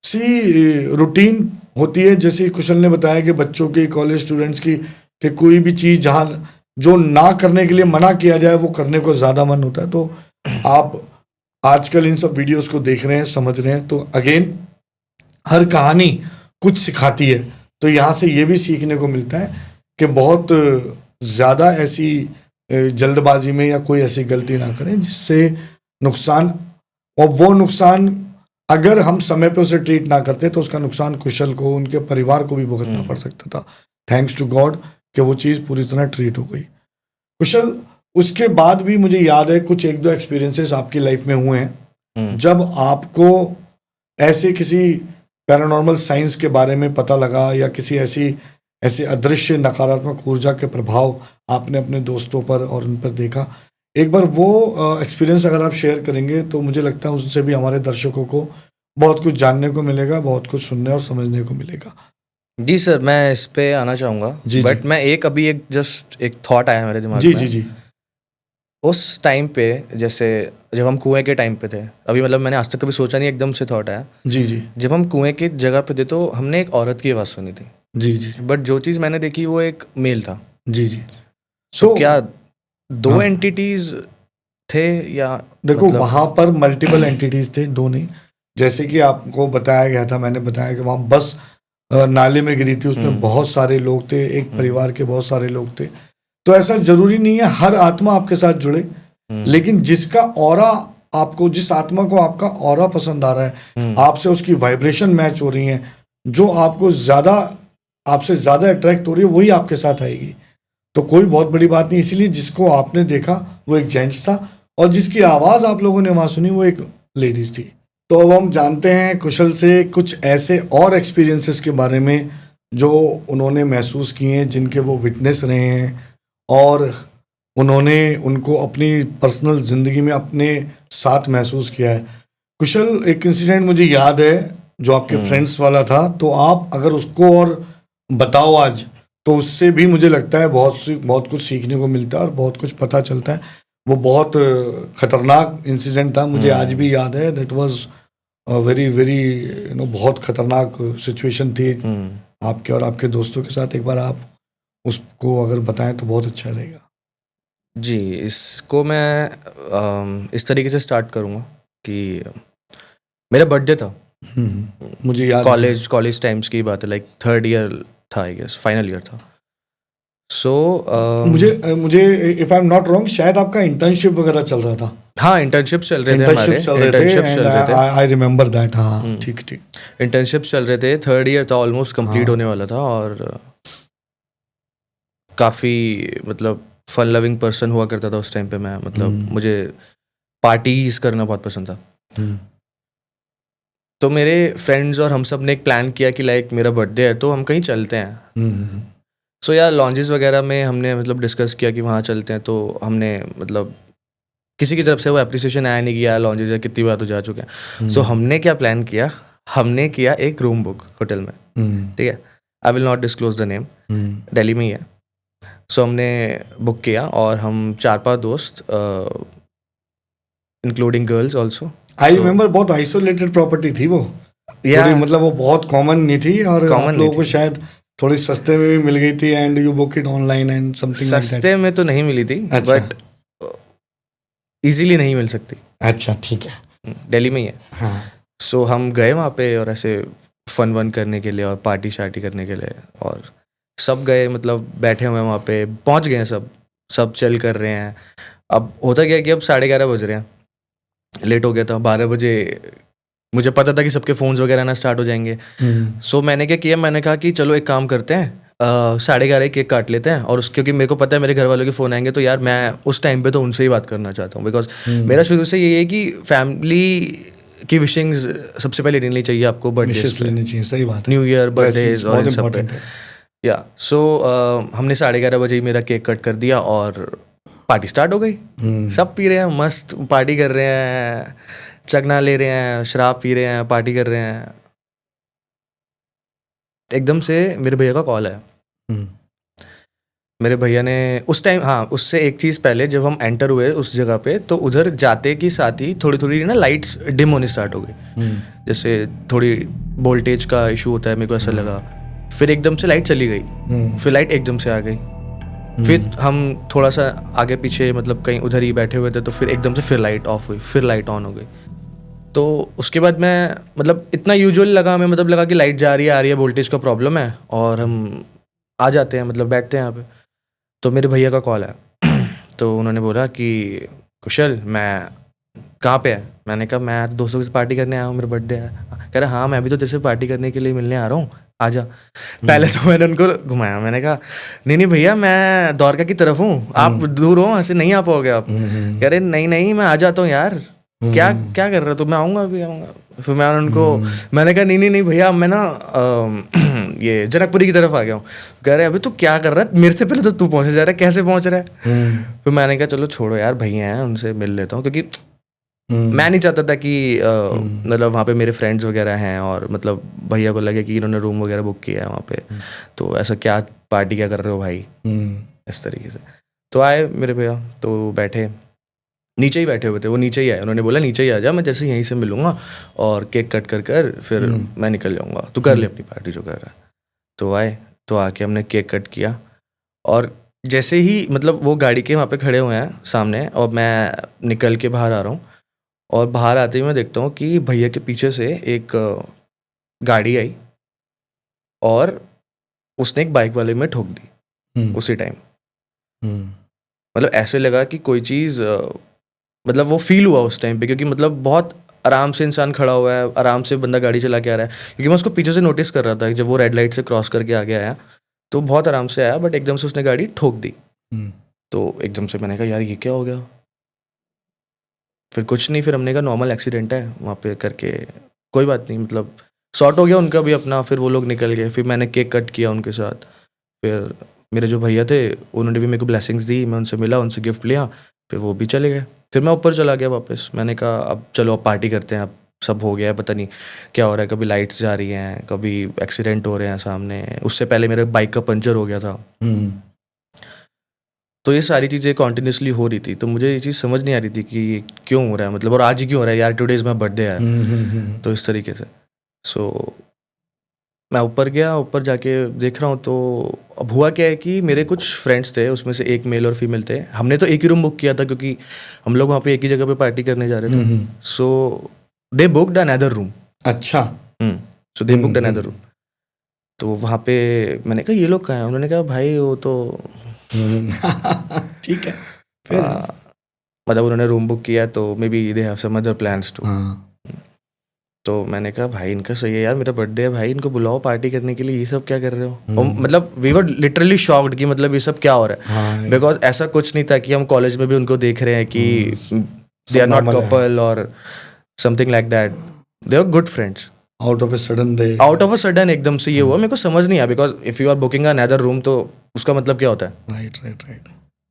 सी रूटीन होती है, जैसे कुशल ने बताया कि बच्चों की, कॉलेज स्टूडेंट्स की, कि कोई भी चीज़ जहाँ जो ना करने के लिए मना किया जाए वो करने को ज़्यादा मन होता है। तो आप आजकल इन सब वीडियोस को देख रहे हैं, समझ रहे हैं, तो अगेन हर कहानी कुछ सिखाती है। तो यहाँ से ये भी सीखने को मिलता है कि बहुत ज़्यादा ऐसी जल्दबाजी में या कोई ऐसी गलती ना करें जिससे नुकसान, और वो नुकसान अगर हम समय पे उसे ट्रीट ना करते तो उसका नुकसान कुशल को, उनके परिवार को भी भुगतना पड़ सकता था। थैंक्स टू गॉड कि वो चीज़ पूरी तरह ट्रीट हो गई। कुशल, उसके बाद भी मुझे याद है कुछ एक दो एक्सपीरियंसेस आपकी लाइफ में हुए हैं जब आपको ऐसे किसी पैरानॉर्मल साइंस के बारे में पता लगा या किसी ऐसे अदृश्य नकारात्मक ऊर्जा के प्रभाव आपने अपने दोस्तों पर और उन पर देखा। एक बार वो एक्सपीरियंस अगर आप शेयर करेंगे तो मुझे लगता है उससे भी हमारे दर्शकों को बहुत कुछ जानने को मिलेगा, बहुत कुछ सुनने और समझने को मिलेगा। जी सर, मैं इस पे आना चाहूँगा, बट मैं अभी एक थॉट आया मेरे दिमाग में। जी। उस टाइम पे, जैसे जब हम कुएं के टाइम पे थे, अभी मतलब मैंने आज तक कभी सोचा नहीं, एकदम से थॉट आया। जी। जब हम कुएं की जगह पे थे तो हमने एक औरत की आवाज़ सुनी थी। जी। बट जो चीज़ मैंने देखी वो एक मेल था। जी। तो क्या दो एंटिटीज थे या? देखो, वहाँ पर मल्टीपल एंटिटीज थे, दो नहीं। जैसे कि आपको बताया गया था, मैंने बताया कि वहाँ बस नाले में गिरी थी, उसमें बहुत सारे लोग थे, एक परिवार के बहुत सारे लोग थे। तो ऐसा जरूरी नहीं है हर आत्मा आपके साथ जुड़े, लेकिन जिसका ऑरा आपको, जिस आत्मा को आपका ऑरा पसंद आ रहा है, आपसे उसकी वाइब्रेशन मैच हो रही है, जो आपको आपसे ज्यादा अट्रैक्ट हो रही है, वही आपके साथ आएगी। तो कोई बहुत बड़ी बात नहीं। इसीलिए जिसको आपने देखा वो एक जेंट्स था और जिसकी आवाज आप लोगों ने वहां सुनी वो एक लेडीज थी। तो अब हम जानते हैं कुशल से कुछ ऐसे और एक्सपीरियंसेस के बारे में जो उन्होंने महसूस किए हैं, जिनके वो विटनेस रहे हैं और उन्होंने उनको अपनी पर्सनल ज़िंदगी में अपने साथ महसूस किया है। कुशल, एक इंसिडेंट मुझे याद है जो आपके फ्रेंड्स वाला था, तो आप अगर उसको और बताओ आज, तो उससे भी मुझे लगता है बहुत कुछ सीखने को मिलता है और बहुत कुछ पता चलता है। वो बहुत खतरनाक इंसिडेंट था, मुझे आज भी याद है। दैट वाज वेरी वेरी बहुत खतरनाक सिचुएशन थी हम्म। आपके और आपके दोस्तों के साथ। एक बार आप उसको अगर बताएं तो बहुत अच्छा रहेगा। जी, इसको मैं इस तरीके से स्टार्ट करूँगा कि मेरा बर्थडे था। मुझे याद है। कॉलेज टाइम्स की बात है, लाइक थर्ड ईयर था, आई गेस फाइनल ईयर था। सो मुझे if I am not wrong शायद आपका इंटर्नशिप वगैरह चल रहा था। हाँ, इंटर्नशिप चल रहे थे इंटर्नशिप हमारे, चल रहे थे इंटर्नशिप एंड चल रहे थे। I remember that. हाँ ठीक ठीक। इंटर्नशिप चल रहे थे, थर्ड ईयर था, ऑलमोस्ट कंप्लीट हाँ। होने वाला था। और काफ़ी मतलब फन लविंग पर्सन हुआ करता था उस टाइम पे मैं, मतलब मुझे पार्टीज करना बहुत पसंद था। तो मेरे फ्रेंड्स और हम सब ने एक प्लान किया कि लाइक मेरा बर्थडे है तो हम कहीं चलते हैं। सो यार लॉन्जेस वगैरह में हमने मतलब डिस्कस किया कि वहाँ चलते हैं। तो हमने मतलब किसी की तरफ से वो एप्रिसिएशन आया नहीं कि यार लॉन्जेस है, कितनी बार तो जा चुके हैं। सो हमने क्या प्लान किया, हमने किया एक रूम बुक होटल में, ठीक है। I will not disclose the name, Delhi में ही है। सो हमने बुक किया और हम 4-5 दोस्त, including girls also. I remember बहुत आइसोलेटेड प्रॉपर्टी थी वो। थोड़ी मतलब वो बहुत कॉमन नहीं थी और आप लोगों को शायद थोड़ी सस्ते में भी मिल गई थी and you book it online and something like that. सस्ते में तो नहीं मिली थी, अच्छा। बट इजीली नहीं मिल सकती। अच्छा ठीक है। दिल्ली में ही है। हाँ। सो हम गए वहाँ पे और ऐसे फन वन करने के लिए और पार्टी शार्टी करने के लिए, और सब गए, मतलब बैठे हुए हैं वहाँ पे, पहुँच गए हैं सब चल कर रहे हैं। अब होता क्या है कि अब 11:30 बज रहे हैं, लेट हो गया था। 12 बजे मुझे पता था कि सबके फ़ोन्स वगैरह ना स्टार्ट हो जाएंगे। सो मैंने क्या किया, मैंने कहा कि चलो एक काम करते हैं, 11:30 केक काट लेते हैं। और क्योंकि मेरे को पता है मेरे घर वालों के फ़ोन आएंगे, तो यार मैं उस टाइम पे तो उनसे ही बात करना चाहता हूँ, बिकॉज मेरा शुरू से ये है कि फैमिली की विशिंग्स सबसे पहले लेनी चाहिए आपको, बर्थडे लेनी चाहिए। सही बात। न्यू ईयर, बर्थडेज और इन सब पे। इम्पोर्टेंट है। या सो हमने 11:30 बजे ही मेरा केक कट कर दिया और पार्टी स्टार्ट हो गई। सब पी रहे हैं, मस्त पार्टी कर रहे हैं, चगना ले रहे हैं, शराब पी रहे हैं, पार्टी कर रहे हैं। एकदम से मेरे भैया का कॉल आया। मेरे भैया ने उस टाइम, हाँ उससे एक चीज़ पहले जब हम एंटर हुए उस जगह पे, तो उधर जाते के साथ ही थोड़ी थोड़ी ना लाइट्स डिम होनी स्टार्ट हो गई। जैसे थोड़ी वोल्टेज का इशू होता है, मेरे को ऐसा लगा। फिर एकदम से लाइट चली गई, फिर लाइट एकदम से आ गई। फिर हम थोड़ा सा आगे पीछे मतलब कहीं उधर ही बैठे हुए थे, तो फिर एकदम से फिर लाइट ऑफ हुई, फिर लाइट ऑन हो गई। तो उसके बाद मैं मतलब इतना यूजुअल लगा, हमें मतलब लगा कि लाइट जा रही है, आ रही है, वोल्टेज का प्रॉब्लम है और हम आ जाते हैं, मतलब बैठते हैं यहाँ पे। तो मेरे भैया का कॉल आया। तो उन्होंने बोला कि कुशल, मैं कहाँ पे है? मैंने कहा मैं दोस्तों के साथ पार्टी करने आया हूँ, मेरा बर्थडे है। कह रहा हाँ मैं भी तो तेरे से पार्टी करने के लिए मिलने आ रहा हूँ, आ जा। पहले तो मैंने उनको घुमाया, मैंने कहा नहीं भैया मैं द्वारका की तरफ हूँ, आप दूर हो, ऐसे नहीं आ पाओगे आप। कह रहे नहीं मैं आ जाता हूँ यार, क्या कर रहे हो? तो मैं आऊँगा, अभी आऊँगा। फिर मैंने उनको मैंने कहा नहीं भैया, मैं ना ये जनकपुरी की तरफ आ गया हूँ। कह रहे अभी तू क्या कर रहा है, मेरे से पहले तो तू पहुँचे जा रहा है, कैसे पहुँच रहा है? फिर मैंने कहा चलो छोड़ो यार, भैया हैं उनसे मिल लेता हूँ, क्योंकि मैं नहीं चाहता था कि मतलब वहाँ पे मेरे फ्रेंड्स वगैरह हैं और मतलब भैया को लगे कि इन्होंने रूम वगैरह बुक किया है वहाँ पे, तो ऐसा क्या पार्टी क्या कर रहे हो भाई, इस तरीके से। तो आए मेरे भैया, तो बैठे, नीचे ही बैठे हुए थे, वो नीचे ही आए। उन्होंने बोला नीचे ही आ जा, मैं जैसे यहीं से मिलूंगा और केक कट कर फिर मैं निकल जाऊँगा, तू कर ले अपनी पार्टी जो कर रहा है। तो आए, तो आके हमने केक कट किया और जैसे ही मतलब वो गाड़ी के वहाँ पे खड़े हुए हैं सामने और मैं निकल के बाहर आ रहा हूँ, और बाहर आते ही मैं देखता हूँ कि भैया के पीछे से एक गाड़ी आई और उसने एक बाइक वाले में ठोक दी उसी टाइम। मतलब ऐसे लगा कि कोई चीज़ मतलब वो फील हुआ उस टाइम पे, क्योंकि मतलब बहुत आराम से इंसान खड़ा हुआ है, आराम से बंदा गाड़ी चला के आ रहा है, क्योंकि मैं उसको पीछे से नोटिस कर रहा था जब वो रेड लाइट से क्रॉस करके आगे आया, तो बहुत आराम से आया, बट एकदम से उसने गाड़ी ठोक दी। तो एकदम से मैंने कहा यार ये क्या हो गया? फिर कुछ नहीं, फिर हमने कहा नॉर्मल एक्सीडेंट है वहाँ पे करके, कोई बात नहीं, मतलब सॉर्ट हो गया उनका भी अपना। फिर वो लोग निकल गए, फिर मैंने केक कट किया उनके साथ। फिर मेरे जो भैया थे उन्होंने भी मेरे को ब्लेसिंग्स दी, मैं उनसे मिला, उनसे गिफ्ट लिया, फिर वो भी चले गए। फिर मैं ऊपर चला गया वापस, मैंने कहा अब चलो अब पार्टी करते हैं, अब सब हो गया है, पता नहीं क्या हो रहा है, कभी लाइट्स जा रही हैं, कभी एक्सीडेंट हो रहे हैं सामने। उससे पहले मेरे बाइक का पंचर हो गया था। तो ये सारी चीज़ें कॉन्टिन्यूसली हो रही थी, तो मुझे ये चीज़ समझ नहीं आ रही थी कि ये क्यों हो रहा है, मतलब और आज ही क्यों हो रहा है यार, टुडे इज़ माई बर्थडे है। तो इस तरीके से सो मैं ऊपर गया, ऊपर जाके देख रहा हूँ तो अब हुआ क्या है कि मेरे कुछ फ्रेंड्स थे, उसमें से एक मेल और फीमेल थे। हमने तो एक ही रूम बुक किया था क्योंकि हम लोग वहाँ पे एक ही जगह पे पार्टी करने जा रहे थे। सो दे बुक्ड अनदर रूम। अच्छा। सो दे बुक्ड अनदर रूम। तो वहाँ पे मैंने कहा ये लोग कहाँ हैं? उन्होंने कहा भाई वो तो ठीक है। फिर मतलब उन्होंने रूम बुक किया तो maybe they have some other plans too. हाँ। तो मैंने कहा भाई इनका सही है यार, मेरा बर्थडे है भाई, इनको बुलाओ पार्टी करने के लिए, ये सब क्या कर रहे हो? और मतलब वी वर लिटरली शॉक्ड कि मतलब ये सब क्या हो रहा है, बिकॉज ऐसा कुछ नहीं था कि हम कॉलेज में भी उनको देख रहे हैं कि दे आर नॉट कपल और something like that, they are good friends. Out of a sudden एकदम से ये हुआ, मेरे को समझ नहीं आया, because if you are booking another room तो उसका मतलब क्या होता है? राइट।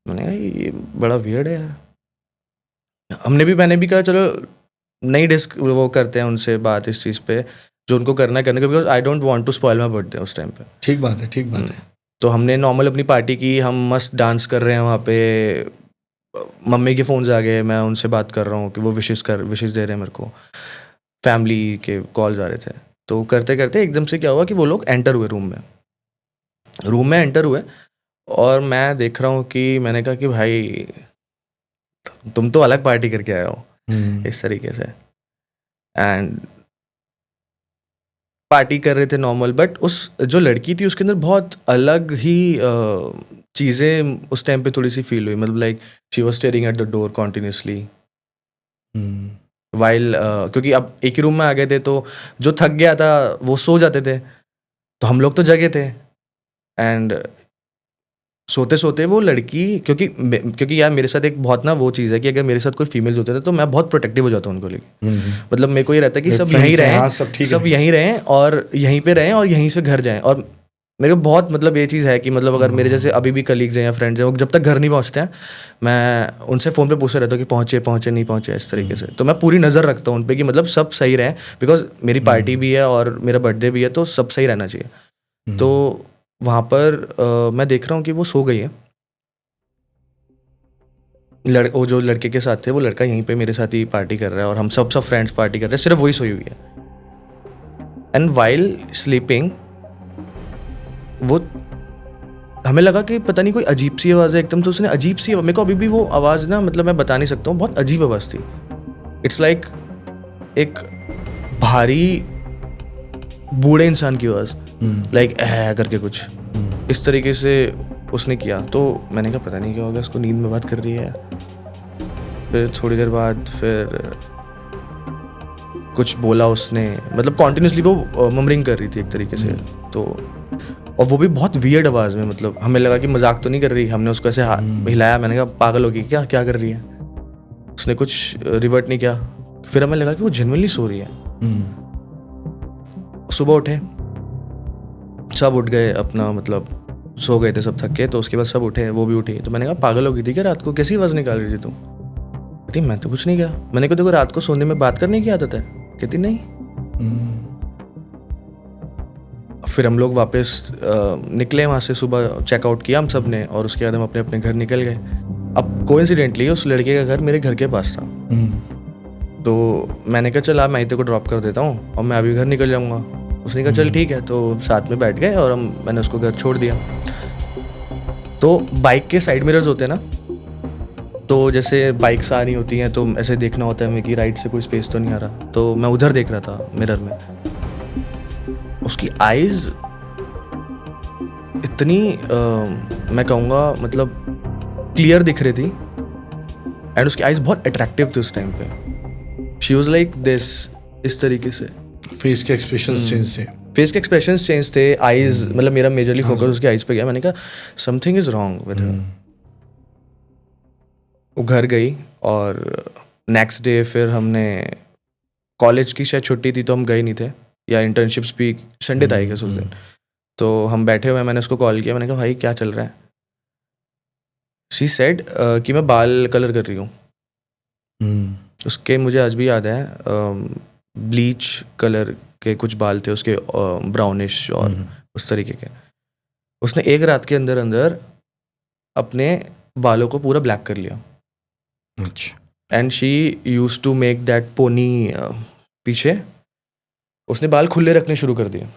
मैंने कहा ये बड़ा वियर्ड है यार। मैंने भी कहा चलो नहीं वो करते हैं उनसे बात इस चीज़ पे, जो उनको करना है करने का, because I don't want to spoil my birthday उस टाइम पे। ठीक बात है। तो हमने नॉर्मल अपनी पार्टी की, हम मस्त डांस कर रहे हैं वहाँ पे, मम्मी के फ़ोन्स आ गए, मैं उनसे बात कर रहा हूँ कि वो विशेष दे रहे हैं मेरे को, फैमिली के कॉल्स आ रहे थे। तो करते करते एकदम से क्या हुआ कि वो लोग एंटर हुए रूम में एंटर हुए, और मैं देख रहा हूँ कि मैंने कहा कि भाई तुम तो अलग पार्टी करके आए हो, इस तरीके से। एंड पार्टी कर रहे थे नॉर्मल, बट उस जो लड़की थी उसके अंदर बहुत अलग ही चीज़ें उस टाइम पे थोड़ी सी फील हुई, मतलब like she was staring at the door continuously while, क्योंकि अब एक ही रूम में आ गए थे तो जो थक गया था वो सो जाते थे, तो हम लोग तो जगे थे। एंड सोते सोते वो लड़की, क्योंकि यार मेरे साथ एक बहुत ना वो चीज़ है कि अगर मेरे साथ कोई फीमेल्स होते थे तो मैं बहुत प्रोटेक्टिव हो जाता हूँ उनको लेके। मतलब मेरे को ये रहता है कि सब यहीं रहें, सब यहीं रहें और यहीं पे रहें और यहीं से घर जाएं। और मेरे को बहुत मतलब ये चीज़ है कि मतलब अगर मेरे जैसे अभी भी कलीग्स हैं या फ्रेंड्स हैं, वो जब तक घर नहीं पहुँचते हैं मैं उनसे फ़ोन पे पूछते रहता हूँ कि पहुँचे नहीं पहुँचे, इस तरीके से। तो मैं पूरी नज़र रखता हूँ उन पर कि मतलब सब सही रहें, बिकॉज मेरी पार्टी भी है और मेरा बर्थडे भी है, तो सब सही रहना चाहिए। तो वहाँ पर मैं देख रहा हूँ कि वो सो गई है, वो जो लड़के के साथ थे वो लड़का यहीं पे मेरे साथ ही पार्टी कर रहा है और हम सब फ्रेंड्स पार्टी कर रहे हैं, सिर्फ वही सोई हुई है। एंड वाइल स्लीपिंग वो हमें लगा कि पता नहीं कोई अजीब सी आवाज़ है, एकदम से उसने अजीब सी, मेरे को अभी भी वो आवाज़ ना, मतलब मैं बता नहीं सकता हूँ, बहुत अजीब आवाज़ थी। इट्स लाइक एक भारी बूढ़े इंसान की आवाज़, लाइक करके कुछ इस तरीके से उसने किया। तो मैंने कहा पता नहीं क्या होगा, उसको नींद में बात कर रही है। फिर थोड़ी देर बाद फिर कुछ बोला उसने, मतलब कॉन्टिन्यूसली वो ममरिंग कर रही थी एक तरीके से। तो और वो भी बहुत वियर्ड आवाज़ में, मतलब हमें लगा कि मजाक तो नहीं कर रही। हमने उसको ऐसे हिलाया, मैंने कहा पागल होगी क्या कर रही है? उसने कुछ रिवर्ट नहीं किया। फिर हमें लगा कि वो जेन्युइनली सो रही है। सुबह उठे, सब उठ गए अपना, मतलब सो गए थे सब थक के, तो उसके बाद सब उठे, वो भी उठी। तो मैंने कहा पागल हो गई थी क्या रात को, कैसी आवाज़ निकाल रही थी तुम? कहती मैं तो कुछ नहीं किया। मैंने कहा देखो रात को सोने में बात करने की आदत है? कहती नहीं। फिर हम लोग वापस निकले वहाँ से, सुबह चेकआउट किया हम सब ने, और उसके बाद हम अपने अपने घर निकल गए। अब कोइंसिडेंटली उस लड़के का घर मेरे घर के पास था। तो मैंने कहा चल आप मैं तेरे को ड्रॉप कर देता हूँ और मैं अभी घर निकल जाऊँगा। उसने कहा चल ठीक है। तो साथ में बैठ गए और मैंने उसको घर छोड़ दिया। तो बाइक के साइड मिरर्स होते हैं ना, तो जैसे बाइक्स आ रही होती हैं तो ऐसे देखना होता है हमें कि राइट से कोई स्पेस तो नहीं आ रहा। तो मैं उधर देख रहा था मिरर में, उसकी आईज इतनी मैं कहूँगा मतलब क्लियर दिख रही थी, एंड उसकी आईज बहुत अट्रैक्टिव थी उस टाइम पे। शी वॉज लाइक दिस, इस तरीके से। फेस के एक्सप्रेशंस चेंज थे, आईज, मतलब मेरा मेजरली फोकस उसकी आईज पे गया। मैंने कहा something is wrong with her. वो घर गई और नेक्स्ट डे फिर हमने, कॉलेज की शायद छुट्टी थी तो हम गए नहीं थे, या इंटर्नशिप्स भी, संडे था उस दिन। तो हम बैठे हुए, मैंने उसको कॉल किया, मैंने कहा भाई क्या चल रहा है? शी सेड कि मैं बाल कलर कर रही हूँ। उसके मुझे आज भी याद है, ब्लीच कलर के कुछ बाल थे उसके, ब्राउनिश और उस तरीके के। उसने एक रात के अंदर अंदर अपने बालों को पूरा ब्लैक कर लिया. अच्छा. And she use to make that pony पीछे. उसने बाल खुले रखने शुरू कर दिए.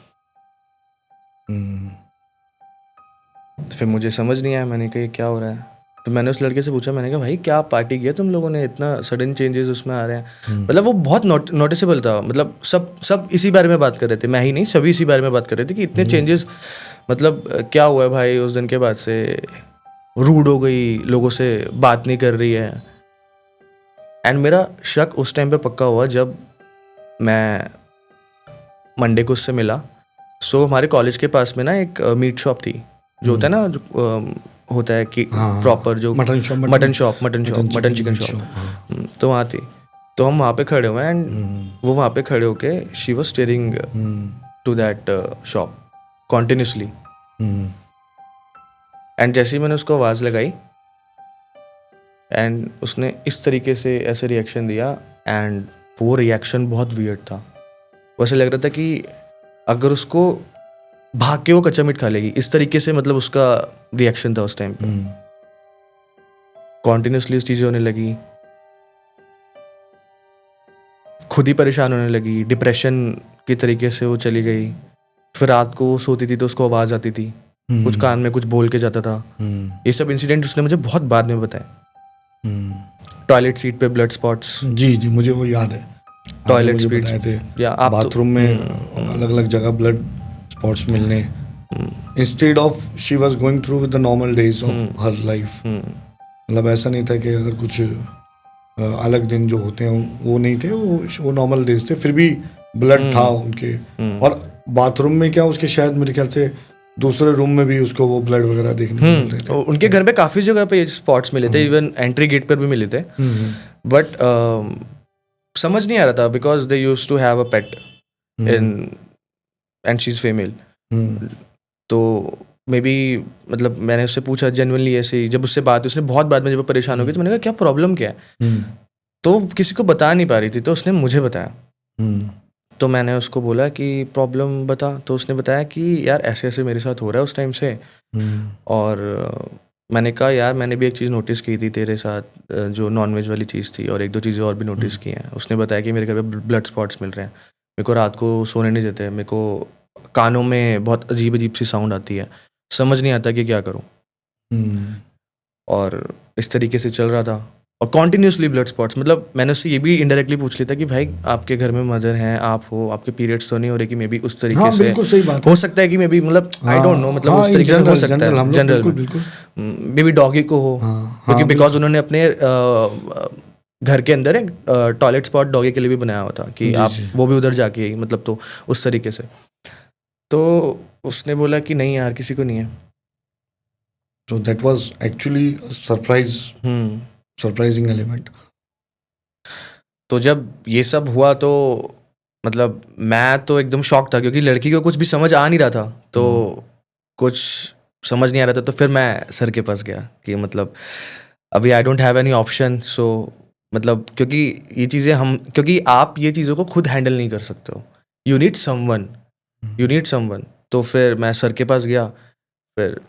फिर मुझे समझ नहीं आया, मैंने कहा ये क्या हो रहा है. तो मैंने उस लड़के से पूछा, मैंने कहा भाई क्या पार्टी किया तुम लोगों ने, इतना सडन चेंजेस उसमें आ रहे हैं. मतलब वो बहुत नोटिसेबल था. मतलब सब इसी बारे में बात कर रहे थे, मैं ही नहीं, सभी इसी बारे में बात कर रहे थे कि इतने चेंजेस. मतलब क्या हुआ है भाई, उस दिन के बाद से रूड हो गई, लोगों से बात नहीं कर रही है. एंड मेरा शक उस टाइम पे पक्का हुआ जब मैं मंडे को उससे मिला. सो हमारे कॉलेज के पास में ना एक मीट शॉप थी, जो होता है ना, जो होता है कि प्रॉपर जो मटन चिकन शॉप. तो वहाँ थी. तो हम वहाँ पे खड़े हुए एंड वो वहाँ पे खड़े होके she was staring to that shop continuously. And जैसे ही मैंने उसको आवाज़ लगाई एंड उसने इस तरीके से ऐसे रिएक्शन दिया. एंड वो रिएक्शन बहुत वियर्ड था. वैसे लग रहा था कि अगर उसको भाग के वो कच्चा मीट खा लेगी, इस तरीके से मतलब उसका रिएक्शन था उस टाइम पे. कॉन्टिन्यूसली इस चीज़ें होने लगी, खुद ही परेशान होने लगी, डिप्रेशन की तरीके से वो चली गई. फिर रात को वो सोती थी तो उसको आवाज़ आती थी, कुछ कान में कुछ बोल के जाता था. ये सब इंसिडेंट उसने मुझे बहुत बाद में बताए. टॉयलेट सीट पे ब्लड स्पॉट्स. जी मुझे वो याद है. टॉयलेट बताए थे या आप बाथरूम में अलग अलग जगह ब्लड स्पॉट्स मिलने. Instead of she was going through with the normal days of her life. मतलब ऐसा नहीं था कि अगर कुछ अलग दिन जो होते हैं वो नहीं थे, वो नॉर्मल डेज थे, फिर भी ब्लड था उनके. और बाथरूम में क्या, उसके शायद मेरे ख्याल से दूसरे रूम में भी उसको वो ब्लड वगैरह देखने को मिल रहे थे. उनके घर पे काफ़ी जगह पे स्पॉट्स मिले थे, इवन एंट्री गेट पर भी मिले थे. बट समझ नहीं आ रहा था because they use to have a pet and she is female. तो मे बी मतलब मैंने उससे पूछा जेन्युइनली ऐसे ही, जब उससे बात, उसने बहुत बाद में जब वो परेशान हो गई तो मैंने कहा क्या प्रॉब्लम क्या है. तो किसी को बता नहीं पा रही थी, तो उसने मुझे बताया. तो मैंने उसको बोला कि प्रॉब्लम बता. तो उसने बताया कि यार ऐसे ऐसे मेरे साथ हो रहा है उस टाइम से. और मैंने कहा यार मैंने भी एक चीज़ नोटिस की थी तेरे साथ, जो नॉनवेज वाली चीज़ थी, और एक दो चीज़ें और भी नोटिस की हैं. उसने बताया कि मेरे घर पे ब्लड स्पॉट्स मिल रहे हैं, मेरे को रात को सोने नहीं देते, मेरे को कानों में बहुत अजीब अजीब सी साउंड आती है, समझ नहीं आता कि क्या करूं. और इस तरीके से चल रहा था. और कॉन्टिन्यूसली ब्लड स्पॉट्स. मतलब मैंने उससे ये भी इनडायरेक्टली पूछ लिया था कि भाई आपके घर में मदर हैं, आप हो, आपके पीरियड्स तो नहीं हो रहे कि मे बी उस तरीके से बिल्कुल सही बात हो सकता है कि मे बी, मतलब आई डोंट नो, मतलब उस तरीके से हो सकता है जनरल. मे बी डॉगी को हो, क्योंकि बिकॉज उन्होंने अपने घर के अंदर एक टॉयलेट स्पॉट डॉगी के लिए भी बनाया हुआ था कि आप वो भी उधर जाके, मतलब तो उस तरीके से. तो उसने बोला कि नहीं यार किसी को नहीं है. So that was actually a surprising element. तो जब ये सब हुआ तो मतलब मैं तो एकदम शॉक था, क्योंकि लड़की को कुछ भी समझ आ नहीं रहा था. तो कुछ समझ नहीं आ रहा था, तो फिर मैं सर के पास गया कि मतलब अभी I don't have any option. So मतलब क्योंकि ये चीज़ें क्योंकि आप ये चीज़ों को खुद हैंडल नहीं कर सकते हो, यू नीड समवन. तो फिर मैं सर के पास गया, फिर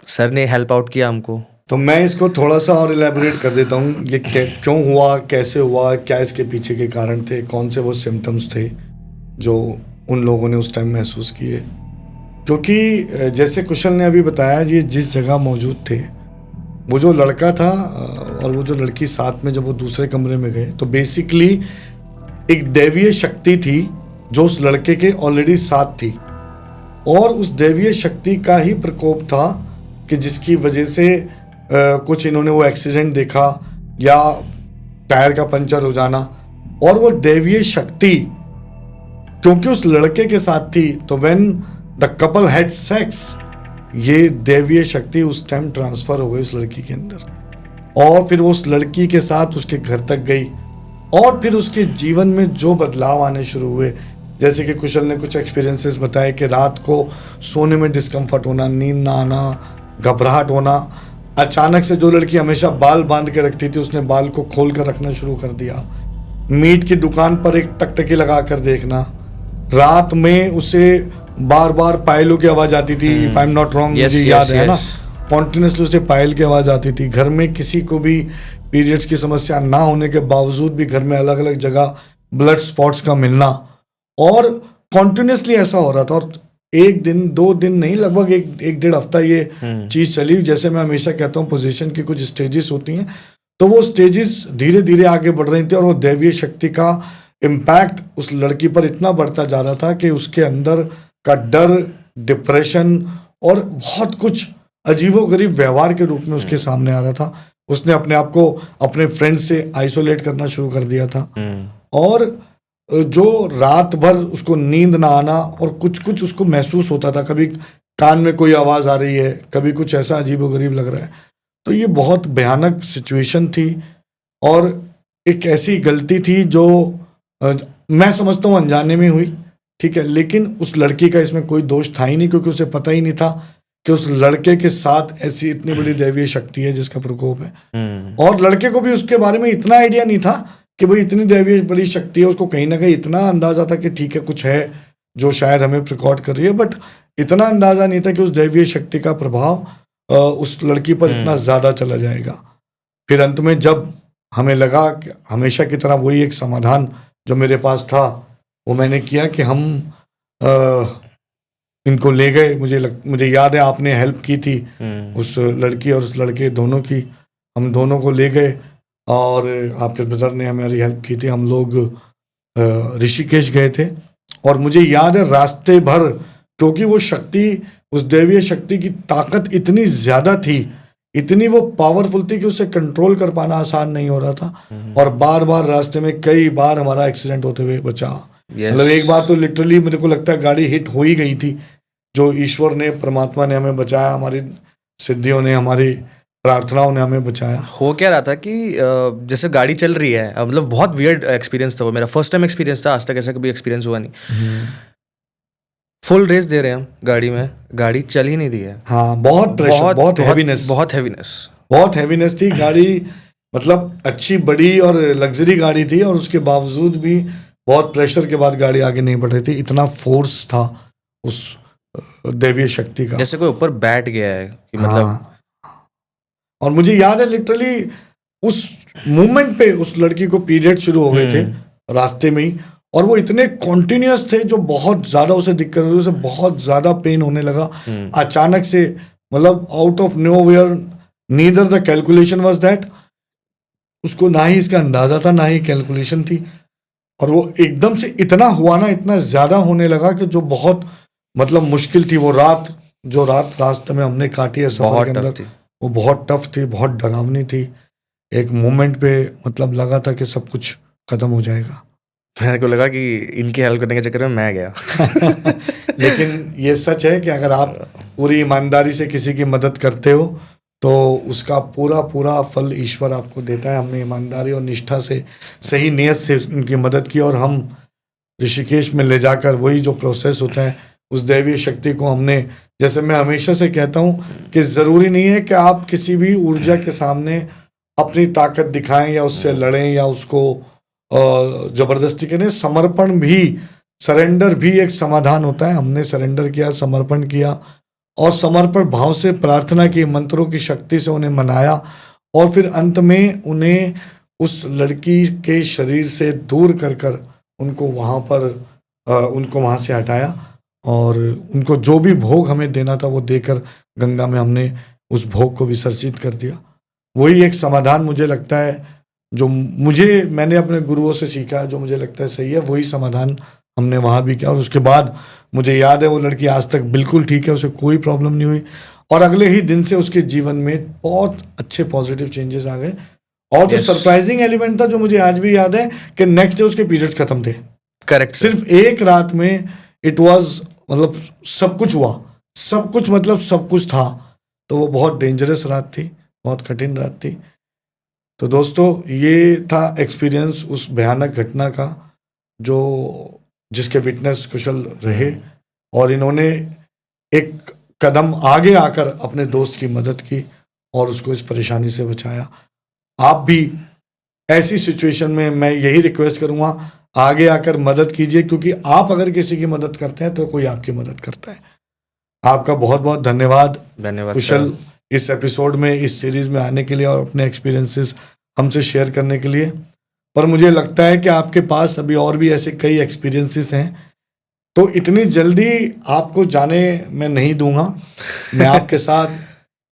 सर ने हेल्प आउट किया हमको. तो मैं इसको थोड़ा सा और इलेबोरेट कर देता हूँ. ये क्यों हुआ, कैसे हुआ, क्या इसके पीछे के कारण थे, कौन से वो सिम्टम्स थे जो उन लोगों ने उस टाइम महसूस किए. क्योंकि जैसे कुशल ने अभी बताया, ये जिस जगह मौजूद थे, वो जो लड़का था और वो जो लड़की साथ में जब वो दूसरे कमरे में गए, तो बेसिकली एक दैवीय शक्ति थी जो उस लड़के के ऑलरेडी साथ थी. और उस दैवीय शक्ति का ही प्रकोप था कि जिसकी वजह से कुछ इन्होंने वो एक्सीडेंट देखा या टायर का पंचर हो जाना. और वो दैवीय शक्ति क्योंकि उस लड़के के साथ थी, तो when the couple had sex, ये दैवीय शक्ति उस टाइम ट्रांसफर हो गई उस लड़की के अंदर. और फिर वो उस लड़की के साथ उसके घर तक गई. और फिर उसके जीवन में जो बदलाव आने शुरू हुए, जैसे कि कुशल ने कुछ एक्सपीरियंसेस बताए कि रात को सोने में डिस्कम्फर्ट होना, नींद ना आना, घबराहट होना. अचानक से जो लड़की हमेशा बाल बांध के रखती थी, उसने बाल को खोल कर रखना शुरू कर दिया. मीट की दुकान पर एक टकटकी लगा कर देखना. रात में उसे बार बार पायलों की आवाज़ आती थी, if I am not wrong, मुझे याद है ना. कॉन्टिन्यूसली उसे पायल की आवाज़ आती थी। घर में किसी को भी पीरियड्स की समस्या ना होने के बावजूद भी घर में अलग अलग जगह ब्लड स्पॉट्स का मिलना, और कॉन्टिन्यूसली ऐसा हो रहा था। और एक दिन 2 दिन नहीं, लगभग एक डेढ़ हफ्ता ये चीज़ चली। जैसे मैं हमेशा कहता हूँ पोजीशन की कुछ स्टेजेस होती हैं, तो वो स्टेजेस धीरे धीरे आगे बढ़ रही थी और वो दैवीय शक्ति का इम्पैक्ट उस लड़की पर इतना बढ़ता जा रहा था कि उसके अंदर का डर, डिप्रेशन और बहुत कुछ अजीबोगरीब व्यवहार के रूप में उसके सामने आ रहा था। उसने अपने आप को अपने फ्रेंड से आइसोलेट करना शुरू कर दिया था, और जो रात भर उसको नींद ना आना और कुछ कुछ उसको महसूस होता था, कभी कान में कोई आवाज़ आ रही है, कभी कुछ ऐसा अजीबोगरीब लग रहा है। तो ये बहुत भयानक सिचुएशन थी, और एक ऐसी गलती थी जो मैं समझता हूँ अनजाने में हुई, ठीक है। लेकिन उस लड़की का इसमें कोई दोष था ही नहीं, क्योंकि उसे पता ही नहीं था कि उस लड़के के साथ ऐसी इतनी बड़ी दैवीय शक्ति है जिसका प्रकोप है। और लड़के को भी उसके बारे में इतना आइडिया नहीं था कि भाई इतनी दैवीय बड़ी शक्ति है। उसको कहीं ना कहीं इतना अंदाजा था कि ठीक है कुछ है जो शायद हमें प्रिकॉर्ड कर रही है, बट इतना अंदाजा नहीं था कि उस दैवीय शक्ति का प्रभाव उस लड़की पर इतना ज़्यादा चला जाएगा। फिर अंत में जब हमें लगा कि हमेशा की तरह वही एक समाधान जो मेरे पास था वो मैंने किया कि हम इनको ले गए। मुझे याद है आपने हेल्प की थी उस लड़की और उस लड़के दोनों की। हम दोनों को ले गए और आपके ब्रदर ने हमारी हेल्प की थी। हम लोग ऋषिकेश गए थे, और मुझे याद है रास्ते भर, क्योंकि वो शक्ति, उस दैवीय शक्ति की ताकत इतनी ज़्यादा थी, इतनी वो पावरफुल थी कि उसे कंट्रोल कर पाना आसान नहीं हो रहा था। और बार बार रास्ते में कई बार हमारा एक्सीडेंट होते हुए बचा। मतलब एक बार तो लिटरली मेरे को लगता है गाड़ी हिट हो ही गई थी, जो ईश्वर ने, परमात्मा ने हमें बचाया, हमारी सिद्धियों ने, हमारी प्रार्थनाओं ने हमें बचाया। हो क्या रहा था कि जैसे गाड़ी चल रही है, मतलब बहुत वियर्ड एक्सपीरियंस था वो, मेरा फर्स्ट टाइम एक्सपीरियंस था, आज तक ऐसा कभी एक्सपीरियंस हुआ नहीं। फुल रेस दे रहे हैं हम गाड़ी में, गाड़ी चल ही नहीं रही है। हाँ, बहुत प्रेशर, बहुत हैवीनेस थी गाड़ी। मतलब अच्छी बड़ी और लग्जरी गाड़ी थी, और उसके बावजूद भी बहुत प्रेशर के बाद गाड़ी आगे नहीं बढ़ रही थी। इतना फोर्स था उस दैवीय शक्ति का, जैसे कोई ऊपर बैठ गया है कि मतलब। हाँ। और मुझे याद है लिटरली उस मोमेंट पे उस लड़की को पीरियड शुरू हो गए थे रास्ते में ही, और वो इतने कॉन्टिन्यूस थे जो बहुत ज़्यादा उसे दिक्कत हुई, उसे बहुत ज़्यादा पेन होने लगा अचानक से। मतलब out of nowhere, neither the calculation was that, उसको ना ही इसका अंदाज़ा था ना ही कैलकुलेशन थी, और वो एकदम से इतना हुआ ना, इतना ज़्यादा होने लगा कि जो बहुत मतलब मुश्किल थी। वो रात, जो रात रास्ते में हमने काटी है सफर के अंदर, वो बहुत टफ थी, बहुत डरावनी थी। एक मोमेंट पे मतलब लगा था कि सब कुछ खत्म हो जाएगा। मेरे को लगा कि इनकी हेल्प करने के चक्कर में मैं गया। लेकिन ये सच है कि अगर आप पूरी ईमानदारी से किसी की मदद करते हो तो उसका पूरा पूरा फल ईश्वर आपको देता है। हमने ईमानदारी और निष्ठा से, सही नीयत से उनकी मदद की, और हम ऋषिकेश में ले जाकर वही जो प्रोसेस होता है उस दैवीय शक्ति को हमने, जैसे मैं हमेशा से कहता हूँ कि ज़रूरी नहीं है कि आप किसी भी ऊर्जा के सामने अपनी ताकत दिखाएं या उससे लड़ें या उसको ज़बरदस्ती करें। समर्पण भी, सरेंडर भी एक समाधान होता है। हमने सरेंडर किया, समर्पण किया, और समर्पण भाव से प्रार्थना की, मंत्रों की शक्ति से उन्हें मनाया, और फिर अंत में उन्हें उस लड़की के शरीर से दूर कर कर उनको वहाँ से हटाया, और उनको जो भी भोग हमें देना था वो देकर गंगा में हमने उस भोग को विसर्जित कर दिया। वही एक समाधान मुझे लगता है, जो मैंने अपने गुरुओं से सीखा, जो मुझे लगता है सही है, वही समाधान हमने वहाँ भी किया। और उसके बाद मुझे याद है वो लड़की आज तक बिल्कुल ठीक है, उसे कोई प्रॉब्लम नहीं हुई, और अगले ही दिन से उसके जीवन में बहुत अच्छे पॉजिटिव चेंजेस आ गए। और जो सरप्राइजिंग एलिमेंट था, जो मुझे आज भी याद है, कि नेक्स्ट डे उसके पीरियड्स खत्म थे। करेक्ट। सिर्फ एक रात में इट वाज, मतलब सब कुछ हुआ, सब कुछ, मतलब सब कुछ था। तो वो बहुत डेंजरस रात थी, बहुत कठिन रात थी। तो दोस्तों, ये था एक्सपीरियंस उस भयानक घटना का, जो जिसके विटनेस कुशल रहे, और इन्होंने एक कदम आगे आकर अपने दोस्त की मदद की और उसको इस परेशानी से बचाया। आप भी ऐसी सिचुएशन में, मैं यही रिक्वेस्ट करूँगा, आगे आकर मदद कीजिए, क्योंकि आप अगर किसी की मदद करते हैं तो कोई आपकी मदद करता है। आपका बहुत बहुत धन्यवाद कुशल, इस एपिसोड में, इस सीरीज में आने के लिए और अपने एक्सपीरियंसेस हमसे शेयर करने के लिए। पर मुझे लगता है कि आपके पास अभी और भी ऐसे कई एक्सपीरियंसेस हैं, तो इतनी जल्दी आपको जाने मैं नहीं दूंगा। मैं आपके साथ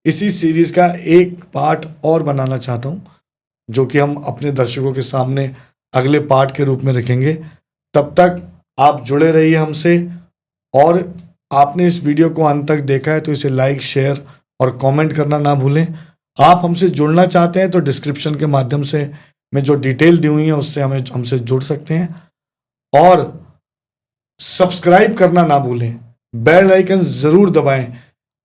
इसी सीरीज का एक पार्ट और बनाना चाहता हूं, जो कि हम अपने दर्शकों के सामने अगले पार्ट के रूप में रखेंगे। तब तक आप जुड़े रहिए हमसे, और आपने इस वीडियो को अंत तक देखा है तो इसे लाइक, शेयर और कमेंट करना ना भूलें। आप हमसे जुड़ना चाहते हैं तो डिस्क्रिप्शन के माध्यम से मैं जो डिटेल दी हुई है उससे हमसे जुड़ सकते हैं। और सब्सक्राइब करना ना भूलें, बेल आइकन ज़रूर दबाएं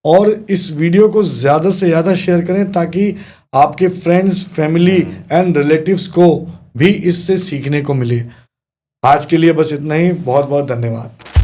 और इस वीडियो को ज़्यादा से ज़्यादा शेयर करें ताकि आपके फ्रेंड्स, फैमिली एंड रिलेटिव्स को भी इससे सीखने को मिले। आज के लिए बस इतना ही। बहुत बहुत धन्यवाद।